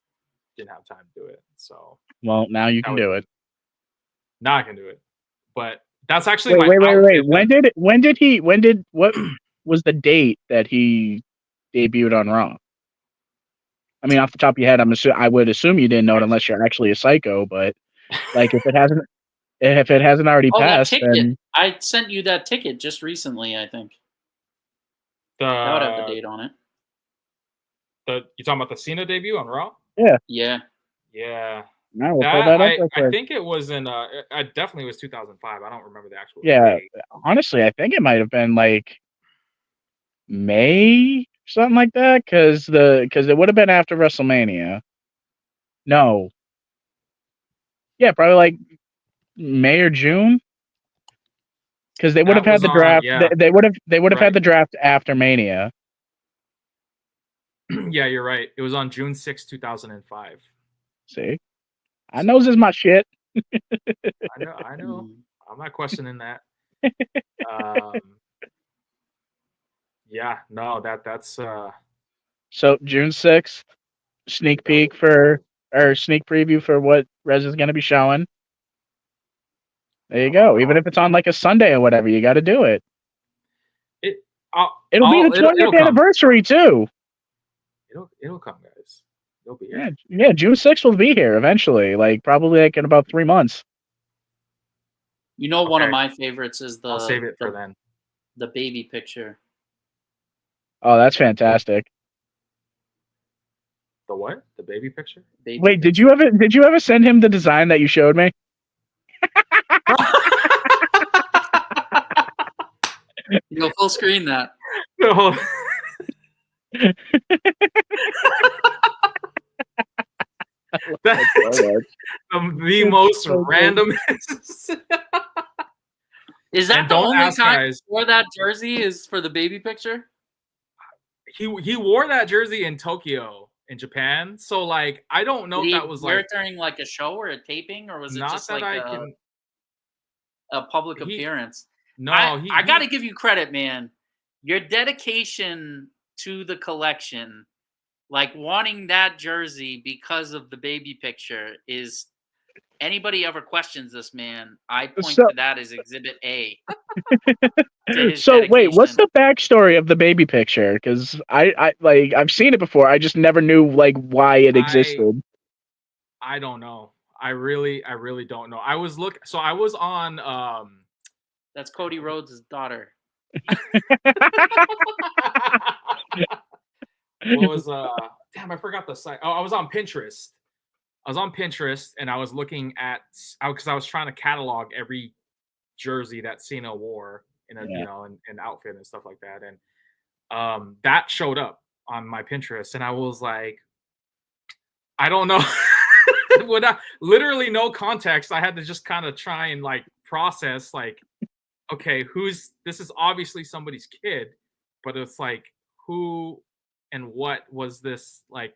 S1: didn't have time to do it. So
S3: Well, now you can do it.
S1: now I can do it. But that's actually
S3: Wait.
S1: outfit.
S3: What was the date that he debuted on Raw? I mean, off the top of your head, I would assume you didn't know it unless you're actually a psycho. But like, if it hasn't already
S2: Oh, that
S3: passed,
S2: ticket!
S3: then
S2: I sent you that ticket just recently. I think that would have the date on it.
S1: You talking about the Cena debut on Raw?
S3: Yeah.
S1: Yeah.
S3: No, we'll pull that up real
S1: I
S3: quick.
S1: think it was in. I definitely was 2005. I don't remember the actual.
S3: Yeah,
S1: date.
S3: honestly, I think it might have been like May, something like that, because it would have been after WrestleMania. No. Yeah, probably like May or June, because they would have had the draft. They would have had the draft after Mania.
S1: Yeah, you're right. It was on June 6, 2005.
S3: See, I knows is my shit.
S1: I know. I'm not questioning that. Yeah, no, that's
S3: So June 6th, sneak preview for what Rez is going to be showing. There you go. Even if it's on like a Sunday or whatever, you got to do it. It'll be the 20th anniversary too.
S1: It'll come, guys. It'll be here.
S3: Yeah. June 6th will be here eventually. Like probably like in about 3 months.
S2: You know, one of my favorites is
S1: I'll save it for then.
S2: The baby picture.
S3: Oh, that's fantastic.
S1: The what? The baby picture?
S3: Wait, did you ever send him the design that you showed me?
S2: You'll full screen that.
S1: No. That's the most random.
S2: Is that the only time he wore that jersey? Is for the baby picture?
S1: He wore that jersey in Tokyo, in Japan. So like, I don't know if that was
S2: like during like a show or a taping, or was it just like a public appearance?
S1: No,
S2: I got to give you credit, man. Your dedication to the collection, like wanting that jersey because of the baby picture, is anybody ever questions this, man, I point to that as Exhibit A.
S3: So wait, what's the backstory of the baby picture? Because I've seen it before. I just never knew like why it existed.
S1: I don't know. I really don't know. I was on
S2: that's Cody Rhodes' daughter.
S1: What was damn, I forgot the site. Oh, I was on Pinterest. And I was looking at because I was trying to catalog every jersey that Cena wore in a an outfit and stuff like that, and that showed up on my Pinterest, and I was like, I don't know. Literally no context. I had to just kind of try and like process like, okay, this is obviously somebody's kid, but it's like, who and what was this like?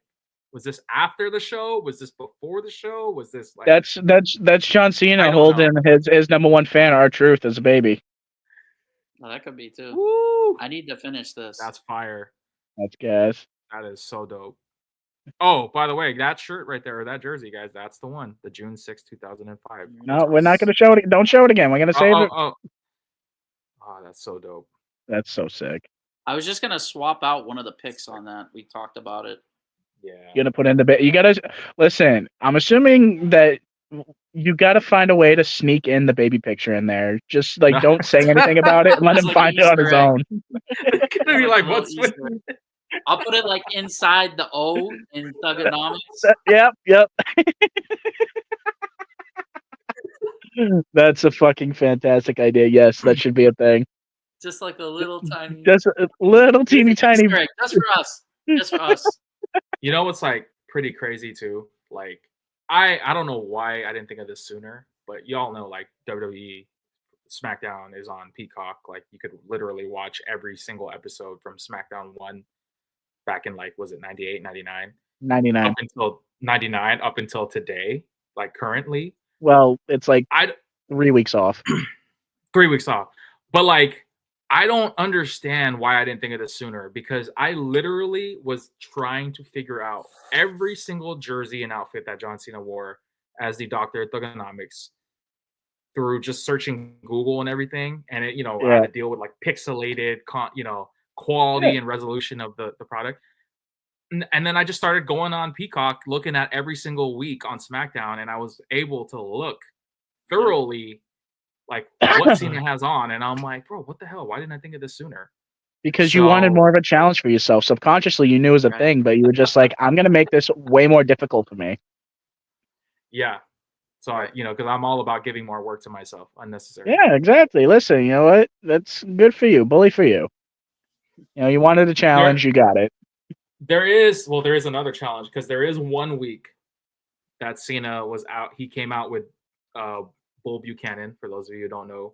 S1: Was this after the show? Was this before the show? Was this like
S3: that's John Cena holding his number one fan, R-Truth, as a baby.
S2: Oh, that could be too.
S1: Woo!
S2: I need to finish this.
S1: That's fire.
S3: That's gas.
S1: That is so dope. Oh, by the way, that shirt right there, or that jersey, guys, that's the one. The June 6, 2005.
S3: No, we're not going to show it. Don't show it again. We're going to save it.
S1: Oh, that's so dope.
S3: That's so sick.
S2: I was just going to swap out one of the picks on that. We talked about it.
S1: Yeah.
S3: You're going to put in the bit. You got to listen. I'm assuming that you got to find a way to sneak in the baby picture in there. Just like don't say anything about it and let him
S2: like
S3: find it on his own.
S1: It's going to be like, what's with
S2: I'll put it like inside the O in Thugonomics.
S3: Yep. That's a fucking fantastic idea. Yes, that should be a thing.
S2: Just like a little tiny,
S3: Just a little teeny tiny.
S2: Easter egg, just for us, just for us.
S1: You know what's like pretty crazy too? Like I don't know why I didn't think of this sooner, but y'all know like WWE SmackDown is on Peacock. Like you could literally watch every single episode from SmackDown 1 back in like was it 98, 99?
S3: 99.
S1: Up until 99 up until today, like currently.
S3: Well, it's like
S1: I
S3: 3 weeks off.
S1: 3 weeks off. But like I don't understand why I didn't think of this sooner because I literally was trying to figure out every single jersey and outfit that John Cena wore as the Doctor of Thugonomics through just searching Google and everything. And it, I had to deal with like pixelated, quality and resolution of the product. And then I just started going on Peacock, looking at every single week on SmackDown, and I was able to look thoroughly like what Cena has on, and I'm like, bro, what the hell? Why didn't I think of this sooner?
S3: Because you wanted more of a challenge for yourself. Subconsciously, you knew it was a thing, but you were just like, I'm gonna make this way more difficult for me.
S1: Yeah. So I, because I'm all about giving more work to myself unnecessary.
S3: Yeah, exactly. Listen, you know what? That's good for you. Bully for you. You wanted a challenge, you got it.
S1: There is another challenge because there is 1 week that Cena was out. He came out with Bull Buchanan, for those of you who don't know,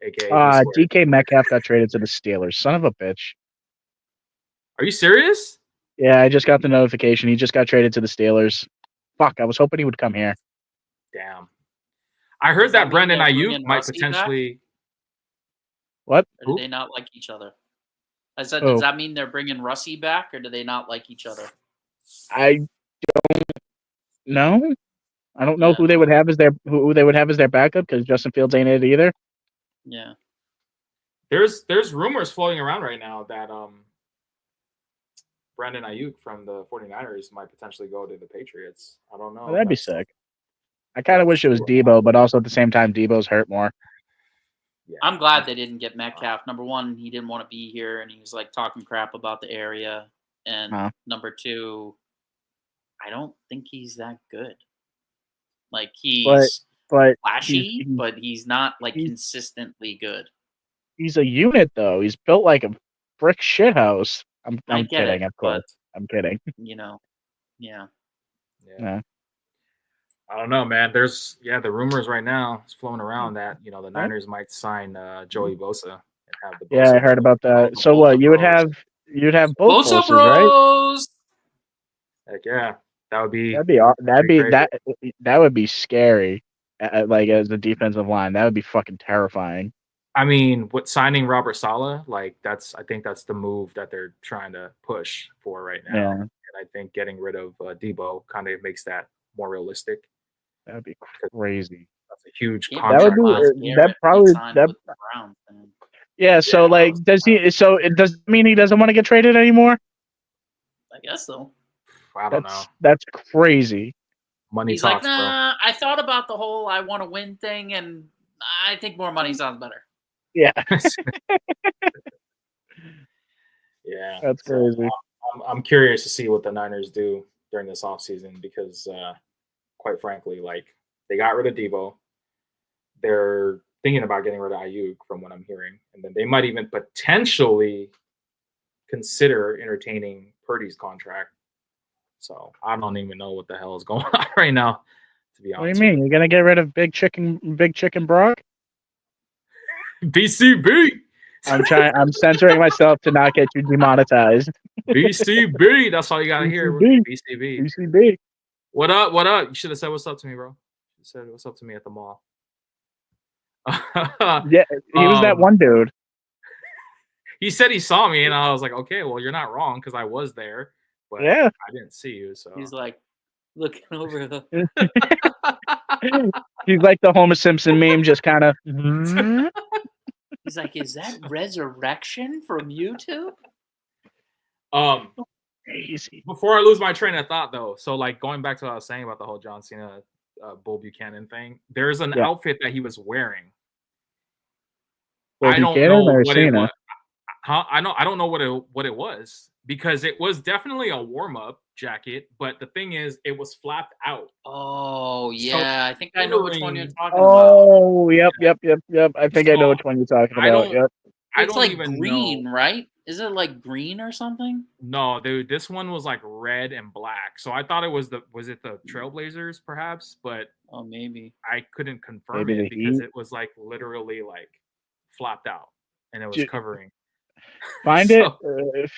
S1: aka
S3: DK Metcalf got traded to the Steelers. Son of a bitch.
S1: Are you serious?
S3: Yeah, I just got the notification. He just got traded to the Steelers. Fuck, I was hoping he would come here.
S1: Damn. I heard that Brandon Ayuk might potentially.
S2: What? Or do they not like each other? I said, does that mean they're bringing Russie back, or do they not like each other?
S3: I don't know. I don't know who they would have as their backup because Justin Fields ain't it either.
S2: Yeah.
S1: There's rumors floating around right now that Brandon Ayuk from the 49ers might potentially go to the Patriots. I don't know.
S3: Oh, that'd be sick. I kind of wish it was Debo, but also at the same time, Debo's hurt more.
S2: Yeah. I'm glad they didn't get Metcalf. Number one, he didn't want to be here, and he was like talking crap about the area. And number two, I don't think he's that good. Like he's flashy, but he's not like consistently good.
S3: He's a unit though. He's built like a brick shithouse. I'm kidding, of course. I'm kidding.
S2: Yeah.
S1: I don't know, man. There's the rumors right now it's flowing around that the Niners might sign Joey Bosa and have the Bosa.
S3: Yeah, I heard about that. So what? You'd have both
S2: Bosa
S3: Bosas, right?
S1: Heck yeah, that would be
S3: that would be scary. Like as a defensive line, that would be fucking terrifying.
S1: I mean, with signing Robert Saleh, like I think that's the move that they're trying to push for right now.
S3: Yeah.
S1: And I think getting rid of Debo kind of makes that more realistic.
S3: That'd be crazy.
S1: That's a huge contract.
S3: Yeah. So like, does he? So it does mean he doesn't want to get traded anymore?
S2: I guess so.
S1: I don't know.
S3: That's crazy.
S1: Money
S2: He's
S1: talks,
S2: like, nah. I thought about the whole I want to win thing, and I think more money sounds better.
S3: Yeah.
S1: Yeah.
S3: That's crazy.
S1: So, I'm curious to see what the Niners do during this offseason because, quite frankly, like they got rid of Debo. They're thinking about getting rid of Ayuk from what I'm hearing. And then they might even potentially consider entertaining Purdy's contract. So I don't even know what the hell is going on right now, to be honest.
S3: What do you mean? You're gonna get rid of Big Chicken Brock?
S1: BCB.
S3: I'm censoring myself to not get you demonetized.
S1: BCB. That's all you gotta hear.
S3: BCB.
S1: What up? What up? You should have said what's up to me, bro. You said what's up to me at the mall.
S3: Yeah, he was that one dude.
S1: He said he saw me, and I was like, okay, well, you're not wrong because I was there, but
S3: yeah,
S1: I didn't see you. So
S2: he's like looking over the.
S3: He's like the Homer Simpson meme, just kind of.
S2: He's like, is that Resurrection from YouTube?
S3: Crazy.
S1: Before I lose my train of thought, though, so like going back to what I was saying about the whole John Cena, Bull Buchanan thing, there's an outfit that he was wearing. I don't know what it was. I don't know what it was, because it was definitely a warm-up jacket, but the thing is, it was flapped out.
S2: Oh,
S1: So
S2: yeah. I think I know which one you're
S1: glittering.
S2: talking about.
S3: Oh, yep. I think I know
S1: So
S3: which one you're talking
S1: I
S3: about.
S1: don't,
S3: Yep.
S1: I
S2: It's
S1: don't
S2: like
S1: even
S2: green,
S1: know.
S2: right? Is it like green or something?
S1: No, dude, this one was like red and black. So I thought it was the Trailblazers, perhaps, but
S2: Oh, maybe.
S1: I couldn't confirm
S3: Maybe
S1: it
S3: the
S1: because
S3: Heat.
S1: it was like literally like flapped out and it was
S3: Ju-
S1: covering.
S3: Find
S1: So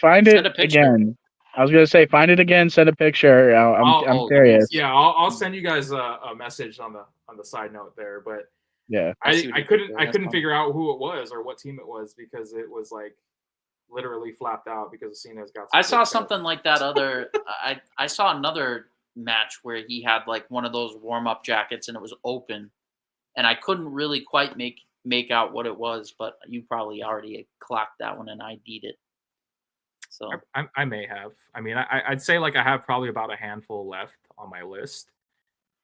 S3: find
S2: Send
S3: it
S2: a picture.
S3: again. I was gonna say, find it again. Send a picture. I'm
S2: Oh,
S3: curious.
S1: yeah, I'll send you guys a message on the side note there, but
S3: Yeah.
S2: I see what
S1: I
S2: you did
S1: couldn't
S2: there.
S1: I
S2: That's
S1: couldn't
S2: funny.
S1: figure out who it was or what team it was because it was like literally flapped out because Cena's got.
S2: I saw something like that other. I saw another match where he had like one of those warm up jackets and it was open, and I couldn't really quite make out what it was, but you probably already clocked that one and ID'd it. So
S1: I may have. I mean, I'd say like I have probably about a handful left on my list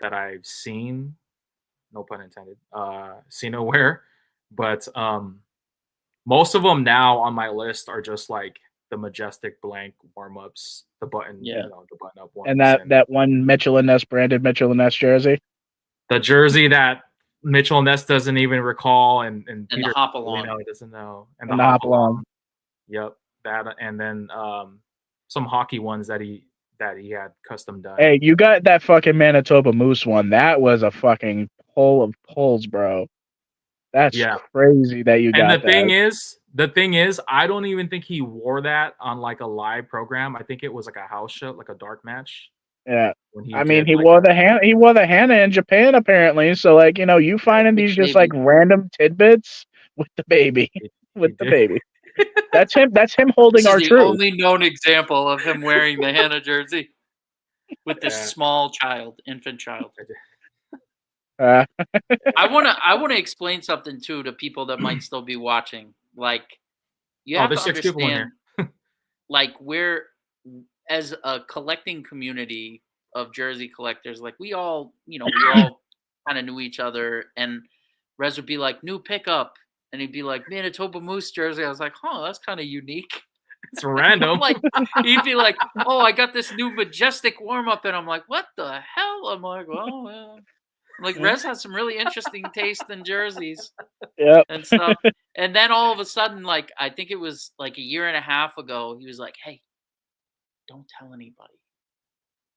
S1: that I've seen. No pun intended. Cena wear, but most of them now on my list are just like the majestic blank warm ups, the button,
S2: Yeah.
S1: the button up ones,
S3: And that one Mitchell and Ness branded Mitchell and Ness jersey.
S1: the jersey that Mitchell Ness doesn't even recall, and Peter
S2: the Hopalong.
S1: doesn't know, and
S3: And
S1: the
S3: the
S1: Hopalong.
S3: Hopalong.
S1: Yep, that, and then some hockey ones that he had custom done.
S3: Hey, you got that fucking Manitoba Moose one. That was a fucking pull of pulls, bro. That's
S1: Yeah.
S3: crazy that you
S1: And
S3: got that.
S1: the thing is, I don't even think he wore that on like a live program. I think it was like a house show, like a dark match.
S3: Yeah.
S1: When he
S3: I mean,
S1: did
S3: he
S1: like
S3: wore the Hannah in Japan apparently. So like, you finding
S2: With
S3: these
S2: the
S3: just like
S2: baby.
S3: random tidbits with the baby,
S1: he
S3: with the
S1: did.
S3: baby. That's him holding
S2: This is
S3: our
S2: the
S3: truth.
S2: only known example of him wearing the Hannah jersey with this
S1: Yeah.
S2: small child, infant child.
S3: Uh,
S2: I wanna explain something too to people that might still be watching. Like, you have to
S1: there's 6 people in
S2: understand,
S1: here.
S2: like, we're as a collecting community of jersey collectors, like we all kind of knew each other, and Rez would be like, new pickup, and he'd be like, Manitoba Moose jersey. I was like, huh, that's kind of unique.
S1: It's random.
S2: Like, he'd be like, oh, I got this new majestic warm up, and I'm like, what the hell? I'm like, well, yeah. Like, Rez has some really interesting taste in jerseys
S3: yep.
S2: and stuff. And then all of a sudden, like, I think it was like a year and a half ago, he was like, hey, don't tell anybody,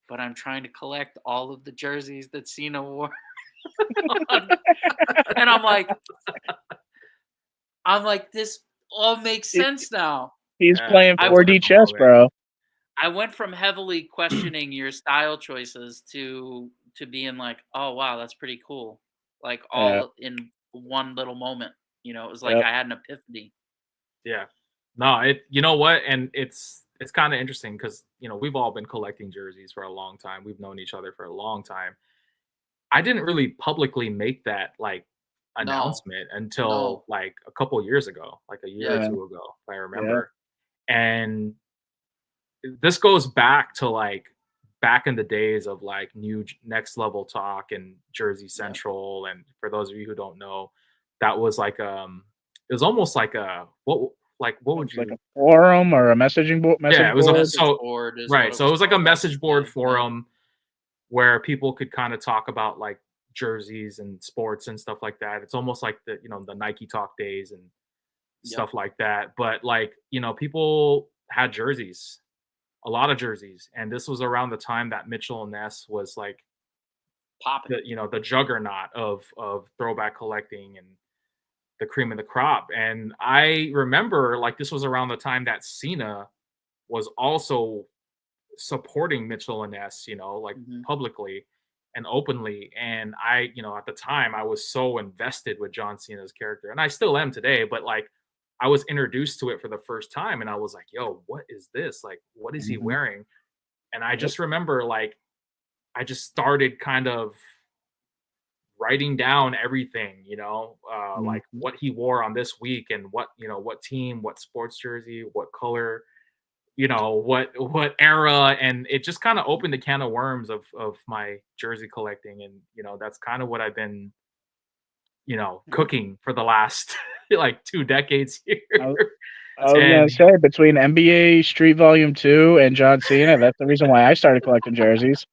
S2: but I'm trying to collect all of the jerseys that Cena wore. And I'm like, this all makes sense now.
S3: He's
S1: Yeah,
S3: playing
S2: I
S3: 4D chess, bro.
S2: I went from heavily questioning your style choices to being like, oh wow, that's pretty cool. Like, all in one little moment. It was like
S3: Yep.
S2: I had an epiphany.
S1: Yeah. No, you know what? And it's kind of interesting because, we've all been collecting jerseys for a long time. We've known each other for a long time. I didn't really publicly make that like announcement until
S2: No.
S1: like a couple years ago, like a year or
S2: Yeah.
S1: two ago, if I remember. And this goes back to like back in the days of like new Next Level Talk and Jersey Central. And for those of you who don't know, that was like it was almost like what would you
S3: like a forum or a messaging board?
S1: yeah, it was
S3: board?
S2: Message board is
S1: right.
S2: what
S1: So it was like a
S2: called back
S1: message
S2: in the
S1: board
S2: day.
S1: forum where people could kind of talk about like jerseys and sports and stuff like that. It's almost like the the Nike Talk days and stuff like that. But like people had jerseys, a lot of jerseys, and this was around the time that Mitchell and Ness was like
S2: Popping.
S1: the juggernaut of throwback collecting and the cream of the crop. And I remember like this was around the time that Cena was also supporting Mitchell and Ness, like publicly and openly. And I, at the time I was so invested with John Cena's character, and I still am today, but like I was introduced to it for the first time and I was like, yo, what is this? Like, what is he wearing? And I just remember like I just started kind of writing down everything, like what he wore on this week and what team, what sports jersey, what color, what era. And it just kind of opened a can of worms of my jersey collecting. And that's kind of what I've been cooking for the last like 2 decades here.
S3: I was gonna say between NBA Street Volume 2 and John Cena, that's the reason why I started collecting jerseys.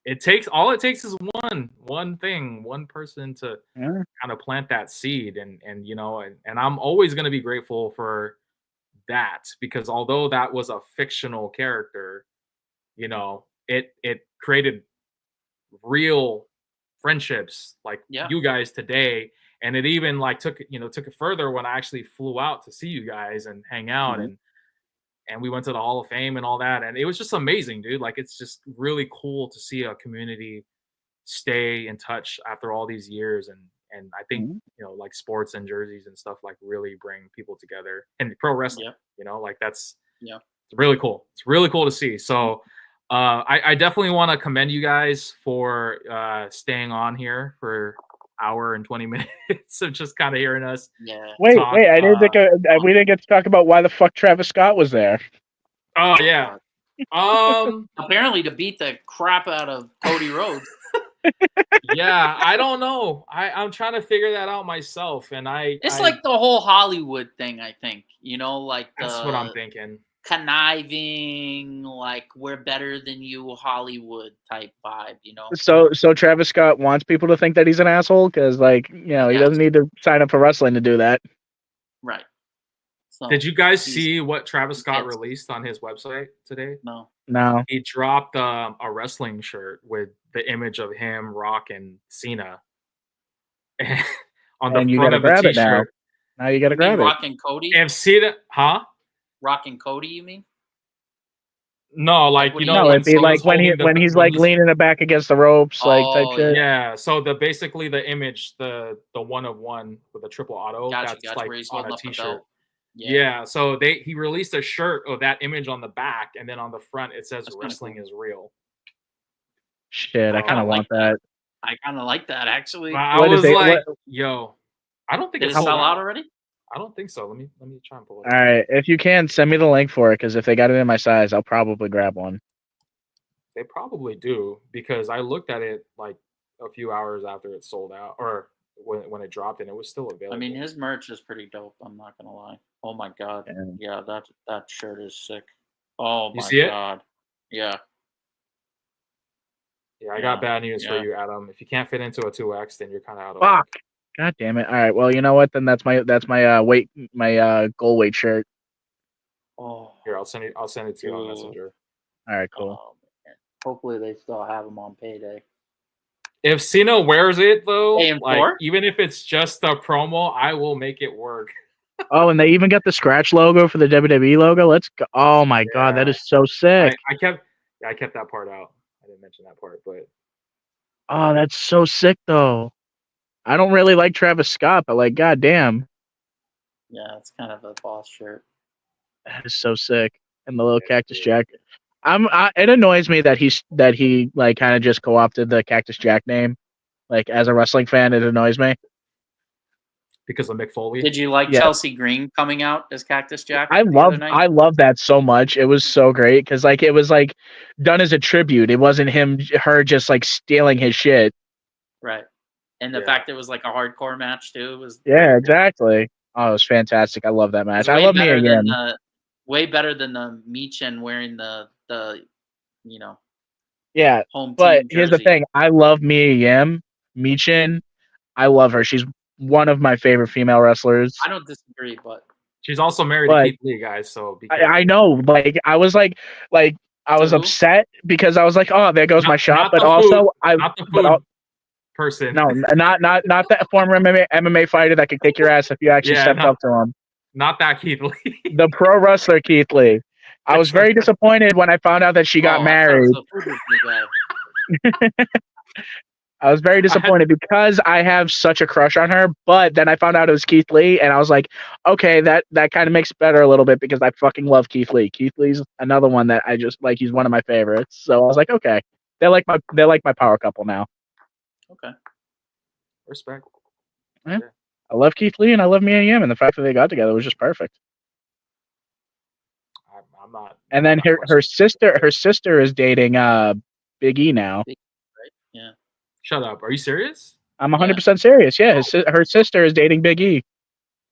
S1: It takes is one thing, one person to kind of plant that seed, and you know, and I'm always gonna be grateful for that, because although that was a fictional character, you know, it created real friendships like you guys today. And it even like took it further when I actually flew out to see you guys and hang out, and we went to the Hall of Fame and all that, and it was just amazing, dude. Like, it's just really cool to see a community stay in touch after all these years. And I think you know, like, sports and jerseys and stuff like really bring people together, and pro wrestling, you know, like that's it's really cool. It's really cool to see. So I definitely want to commend you guys for staying on here for hour and 20 minutes of just kind of hearing us.
S3: Wait,
S1: talk.
S3: I didn't think we didn't get to talk about why the fuck Travis Scott was there.
S1: Oh yeah.
S2: Apparently to beat the crap out of Cody Rhodes.
S1: Yeah, I don't know. I'm trying to figure that out myself, and
S2: it's like the whole Hollywood thing. I think, you know, like
S1: that's what I'm thinking.
S2: Conniving, like we're better than you, Hollywood type vibe, you know.
S3: So Travis Scott wants people to think that he's an asshole because, like, you know, he doesn't need to sign up for wrestling to do that.
S2: Right. So
S1: did you guys see what Travis Scott released on his website today?
S3: No.
S1: He dropped a wrestling shirt with the image of him, Rock, and Cena on the front of a t-shirt.
S3: Now you gotta grab it.
S2: Rock and Cody.
S1: And Cena, huh?
S2: Rock and Cody, you mean?
S1: No, like, you know,
S3: no, it'd be like when he's like leaning it back against the ropes, like type shit.
S1: Yeah. So basically the image, the one of one with a triple auto, that's like on a t-shirt. Yeah. So he released a shirt of that image on the back, and then on the front it says "Wrestling is real."
S3: Shit, I kind of want that.
S2: I kind of like that, actually.
S1: I was like, yo, I don't think
S2: did it sell out already.
S1: I don't think so. Let me try and pull it.
S3: All right, if you can, send me the link for it, because if they got it in my size, I'll probably grab one.
S1: They probably do, because I looked at it like a few hours after it sold out, or when it dropped, and it was still available.
S2: I mean, his merch is pretty dope. I'm not gonna lie. Oh my god, yeah, that shirt is sick. Oh my god, yeah.
S1: Yeah, I got bad news for you, Adam. If you can't fit into a 2X, then you're kind of out of
S3: luck. God damn it! All right, well, you know what? Then that's my goal weight shirt.
S2: Oh,
S1: here, I'll send it to you on Messenger.
S3: All right, cool.
S2: Oh, hopefully they still have them on payday.
S1: If Cena wears it though,
S2: like,
S1: even if it's just a promo, I will make it work.
S3: Oh, and they even got the scratch logo for the WWE logo. Let's go! Oh my god, that is so sick.
S1: I kept that part out. I didn't mention that part, but
S3: oh, that's so sick though. I don't really like Travis Scott, but like, goddamn.
S2: Yeah, it's kind of a boss shirt.
S3: That is so sick, and the little Cactus Jack. It annoys me that he like kind of just co-opted the Cactus Jack name. Like, as a wrestling fan, it annoys me.
S1: Because of Mick Foley.
S2: Did you like Chelsea Green coming out as Cactus Jack?
S3: I love that so much. It was so great because like it was like done as a tribute. It wasn't her just like stealing his shit.
S2: Right. And the fact it was like a hardcore match too was
S3: exactly. Oh, it was fantastic. I love that match. I love Mia Yim.
S2: Way better than the Michin wearing the you know.
S3: Yeah,
S2: home
S3: but
S2: team
S3: here's the thing. I love Mia Yim. Michin. I love her. She's one of my favorite female wrestlers.
S2: I don't disagree, but
S1: she's also married to Keith Lee, guys. So
S3: I know. Like I was I was upset because I was like, oh, there goes my shot. But also,
S1: not the food person.
S3: No, not that former MMA fighter that could kick your ass if you actually stepped up to him.
S1: Not that Keith Lee.
S3: The pro wrestler Keith Lee. I was very disappointed when I found out that she got married. I was very disappointed because I have such a crush on her, but then I found out it was Keith Lee, and I was like, okay, that kind of makes it better a little bit because I fucking love Keith Lee. Keith Lee's another one that I just like. He's one of my favorites. So I was like, okay, they're like my power couple now.
S2: Okay,
S1: respect.
S3: Yeah. I love Keith Lee and I love Mia Yim, and the fact that they got together was just perfect.
S1: I'm not.
S3: And then her sister is dating Big E now.
S2: Right? Yeah.
S1: Shut up. Are you serious?
S3: I'm 100% serious. Yeah, her sister is dating Big E.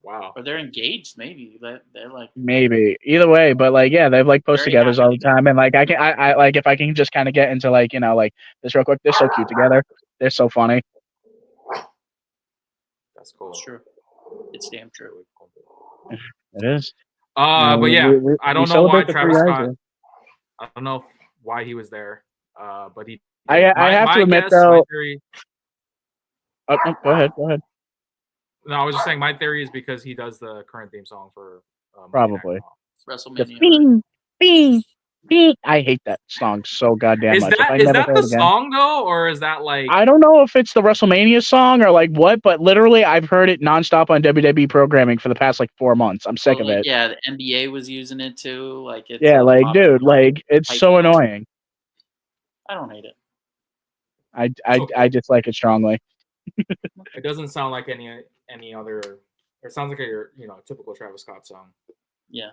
S1: Wow.
S2: Or they're engaged, maybe. They're like
S3: Maybe either way, but like yeah, they've like post
S2: very
S3: togethers
S2: happy
S3: all the
S2: together.
S3: time, and like I like if I can just kind of get into like like this real quick, they're so cute together, they're so funny.
S1: That's cool.
S2: It's true. It's damn true.
S3: It is.
S1: But yeah, I don't know why
S3: celebrate the
S1: Travis
S3: free
S1: Scott.
S3: Isaac.
S1: I don't know why he was there. But he.
S3: I have to
S1: my
S3: admit
S1: guess, my
S3: though.
S1: theory.
S3: Oh, no, go ahead.
S1: No, I was just saying my theory is because he does the current theme song for Monday Night
S3: Probably.
S1: Raw.
S2: WrestleMania.
S3: Bing, bing, bing. I hate that song so goddamn much. If I
S1: Is
S3: never
S1: that
S3: hear
S1: the
S3: it again.
S1: song though, or is that like?
S3: I don't know if it's the WrestleMania song or like what, but literally I've heard it nonstop on WWE programming for the past like 4 months. I'm sick of it.
S2: Yeah, the NBA was using it too. Like it's
S3: like dude, like it's so annoying.
S2: I don't hate it.
S3: I dislike it strongly.
S1: It doesn't sound like any other. It sounds like a typical Travis Scott song.
S2: Yeah.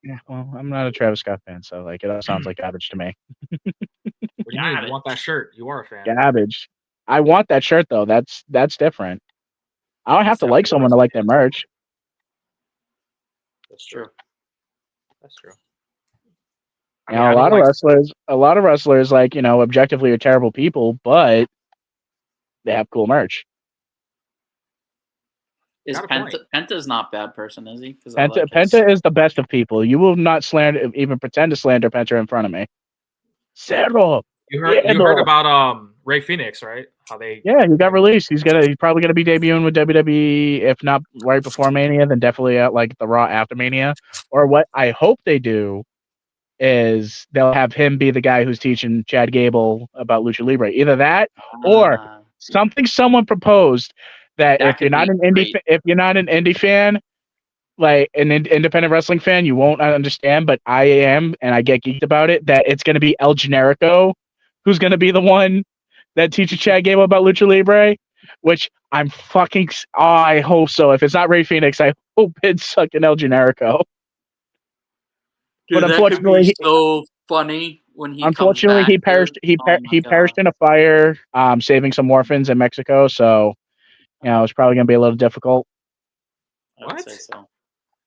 S3: Yeah, well, I'm not a Travis Scott fan, so like it all sounds like garbage to me.
S1: What do you mean? You want that shirt? You are a fan.
S3: Garbage. I want that shirt though. That's different. I don't have to like someone to like their merch.
S1: That's true. That's true.
S3: A lot of wrestlers, like objectively are terrible people, but they have cool merch.
S2: Is Penta's not a bad person, is he?
S3: Penta is the best of people. You will not even pretend to slander Penta in front of me. Zero.
S1: You heard about Ray Phoenix, right? How they?
S3: Yeah, he got released. He's probably gonna be debuting with WWE, if not right before Mania, then definitely at like the Raw after Mania. Or what I hope they do is they'll have him be the guy who's teaching Chad Gable about Lucha Libre. Either that or something someone proposed that if you're not an indie fan, like an independent wrestling fan, you won't understand, but I am, and I get geeked about it, that it's going to be El Generico who's going to be the one that teaches Chad Gable about Lucha Libre, which I'm fucking... Oh, I hope so. If it's not Ray Phoenix, I hope it's fucking El Generico.
S2: Dude,
S3: but unfortunately,
S2: that could be so funny when he
S3: unfortunately,
S2: comes back,
S3: he perished in a fire, saving some orphans in Mexico, so it's probably going to be a little difficult.
S2: I would say so.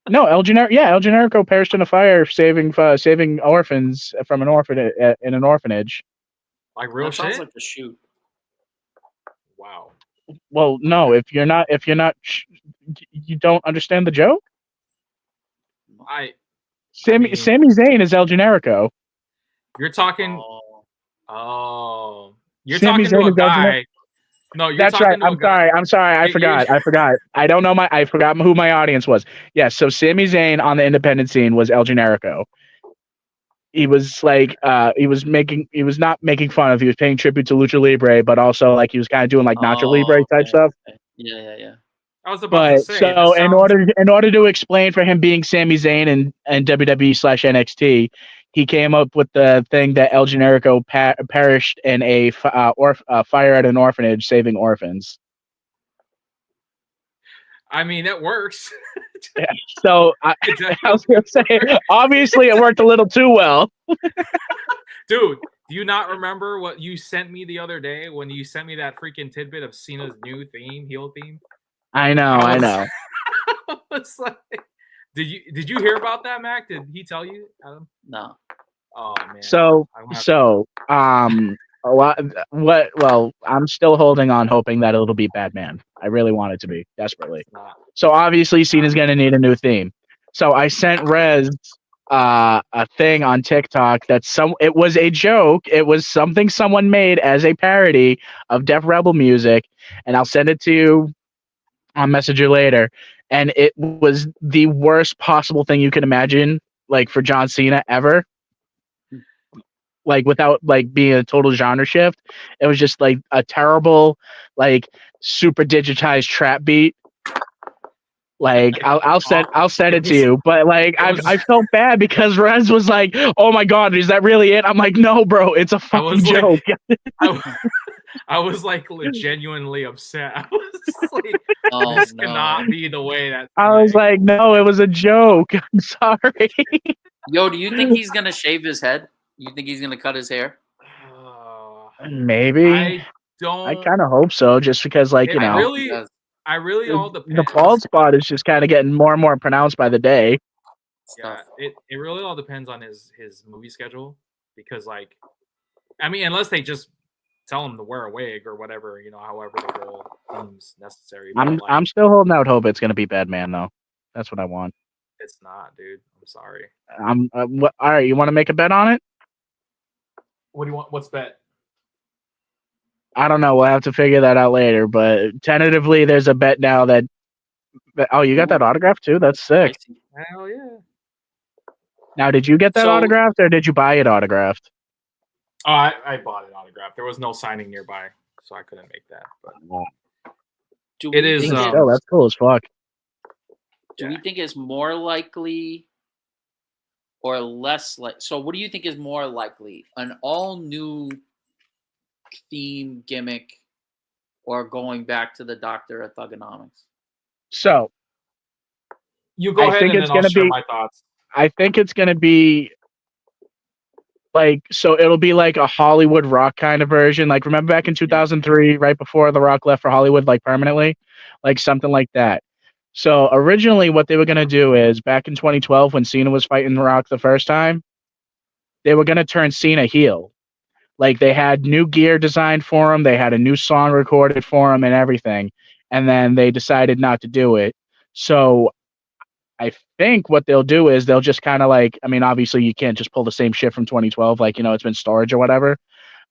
S3: No, El Generico perished in a fire saving orphans from an orphanage in an orphanage.
S1: Like real shit.
S2: Sounds like a shoot.
S1: Wow.
S3: Well, no, if you're not, you don't understand the joke. Sami Zayn is El Generico.
S1: You're talking. You're
S3: Sami
S1: talking
S3: Zayn
S1: to a guy. No, you're
S3: that's
S1: talking
S3: right.
S1: to a guy.
S3: I'm sorry. I forgot. I don't know I forgot who my audience was. Yes, so Sami Zayn on the independent scene was El Generico. He was like, he was not making fun of. He was paying tribute to Lucha Libre, but also like he was kind of doing like Nacho Libre type stuff.
S2: Okay. Yeah.
S1: I was about to say.
S3: So in order to explain for him being Sami Zayn and WWE/NXT, he came up with the thing that El Generico perished in a fire at an orphanage saving orphans.
S1: I mean, that works.
S3: Yeah. So I was going to say, obviously it worked a little too well.
S1: Dude, do you not remember what you sent me the other day when you sent me that freaking tidbit of Cena's new heel theme?
S3: I know.
S1: I was like, did you hear about that, Mac? Did he tell you, Adam?
S2: No.
S1: Oh man.
S3: Well, I'm still holding on, hoping that it'll be Batman. I really want it to be, desperately. So obviously, Cena's gonna need a new theme. So I sent Rez a thing on TikTok it was a joke. It was something someone made as a parody of Def Rebel music, and I'll send it to you on Messenger later. And it was the worst possible thing you can imagine, like for John Cena ever. Like without like being a total genre shift, it was just like a terrible, like super digitized trap beat. Like I'll send it to you, but like I felt bad because Rez was like, "Oh my god, is that really it?" I'm like, "No, bro, it's a fucking joke."
S1: I was like genuinely upset. I was like, this cannot be the way that.
S3: I was like, "No, it was a joke." I'm sorry.
S2: Yo, do you think he's gonna shave his head? You think he's gonna cut his hair?
S3: Maybe. I kind of hope so, just because, like,
S1: I really all
S3: The
S1: depends.
S3: bald spot is just kind of getting more and more pronounced by the day.
S1: Yeah, it really all depends on his movie schedule because like, I mean, unless they just tell him to wear a wig or whatever, however the role seems necessary. But like,
S3: I'm still holding out hope it's gonna be Batman though. That's what I want.
S1: it's not, dude. I'm sorry.
S3: All right, you want to make a bet on it?
S1: What do you want? What's bet?
S3: I don't know. We'll have to figure that out later. But tentatively, there's a bet now that. Oh, you got that autograph too? That's sick.
S1: Hell yeah.
S3: Now, did you get that autographed or did you buy it autographed?
S1: Oh, I bought it autographed. There was no signing nearby, so I couldn't make that. But it is.
S3: Still, that's cool as fuck.
S2: Do we think it's more likely or less like? So, what do you think is more likely? An all new theme gimmick, or going back to the Doctor of Thugonomics?
S3: So,
S1: you go ahead and then I'll share my thoughts.
S3: I think it's gonna be like, so it'll be like a Hollywood Rock kind of version. Like, remember back in 2003, right before The Rock left for Hollywood, like permanently, like something like that. So originally, what they were gonna do is back in 2012, when Cena was fighting The Rock the first time, they were gonna turn Cena heel. Like, they had new gear designed for him, they had a new song recorded for him, and everything. And then they decided not to do it. So I think what they'll do is they'll just kind of like, I mean, obviously you can't just pull the same shit from 2012, like, it's been storage or whatever.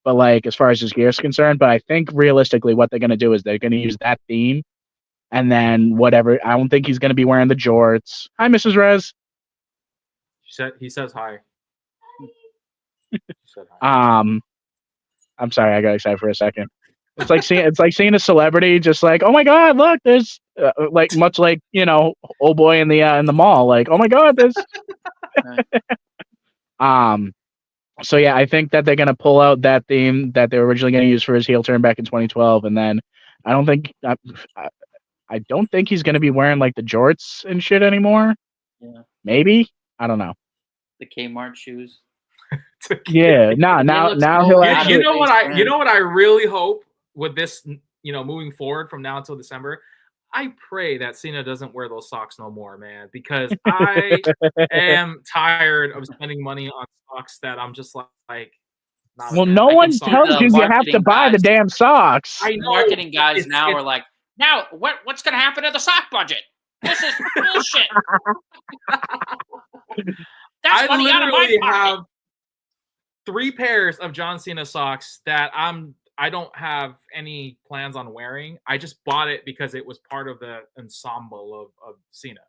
S3: But like, as far as his gear is concerned, but I think realistically what they're going to do is they're going to use that theme and then whatever. I don't think he's going to be wearing the jorts. Hi, Mrs. Rez.
S1: He says hi. He said hi.
S3: I'm sorry, I got excited for a second. It's like seeing a celebrity, just like, oh my god, look, there's like much like old boy in the mall, like, oh my god, there's. So yeah, I think that they're gonna pull out that theme that they were originally gonna use for his heel turn back in 2012, and then I don't think he's gonna be wearing like the jorts and shit anymore.
S2: Yeah,
S3: maybe, I don't know.
S2: The Kmart shoes.
S3: Yeah, now he'll actually.
S1: You know what I really hope with this, moving forward from now until December, I pray that Cena doesn't wear those socks no more, man, because I am tired of spending money on socks that I'm just like.
S3: Well, no one tells you have to buy the damn socks.
S2: I know. Marketing guys now are like, now what's going to happen to the sock budget? This is bullshit. That's money out of my pocket. Have
S1: 3 pairs of John Cena socks that I don't have any plans on wearing. I just bought it because it was part of the ensemble of Cena.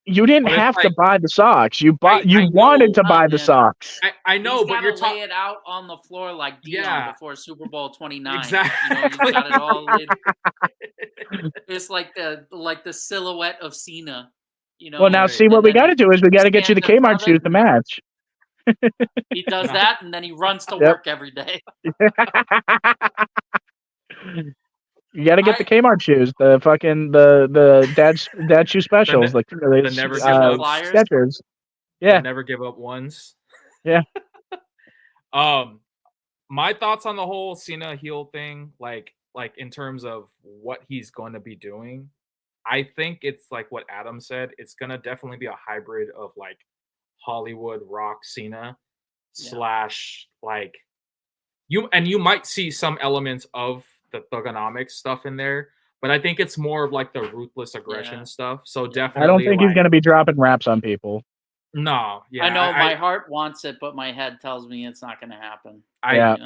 S3: You didn't have to buy the socks. You wanted to buy the socks.
S1: I know, but you're
S2: lay it out on the floor like Dion before Super Bowl 29.
S1: Exactly.
S2: You got it all laid. It's like the silhouette of Cena.
S3: Well, now see what we got to do is we got to get you the Kmart shoes to match.
S2: He does that, and then he runs to work every day.
S3: You got to get the Kmart shoes, the fucking the dad shoe specials, like
S1: the never give up
S3: Skechers. Yeah,
S1: the never give up ones.
S3: Yeah.
S1: My thoughts on the whole Cena heel thing, like in terms of what he's going to be doing, I think it's like what Adam said. It's gonna definitely be a hybrid of like Hollywood Rock Cena / like you might see some elements of the Thugonomics stuff in there, but I think it's more of like the ruthless aggression stuff. So definitely,
S3: I don't think he's gonna be dropping raps on people.
S1: No,
S2: I know my heart wants it, but my head tells me it's not gonna happen.
S1: I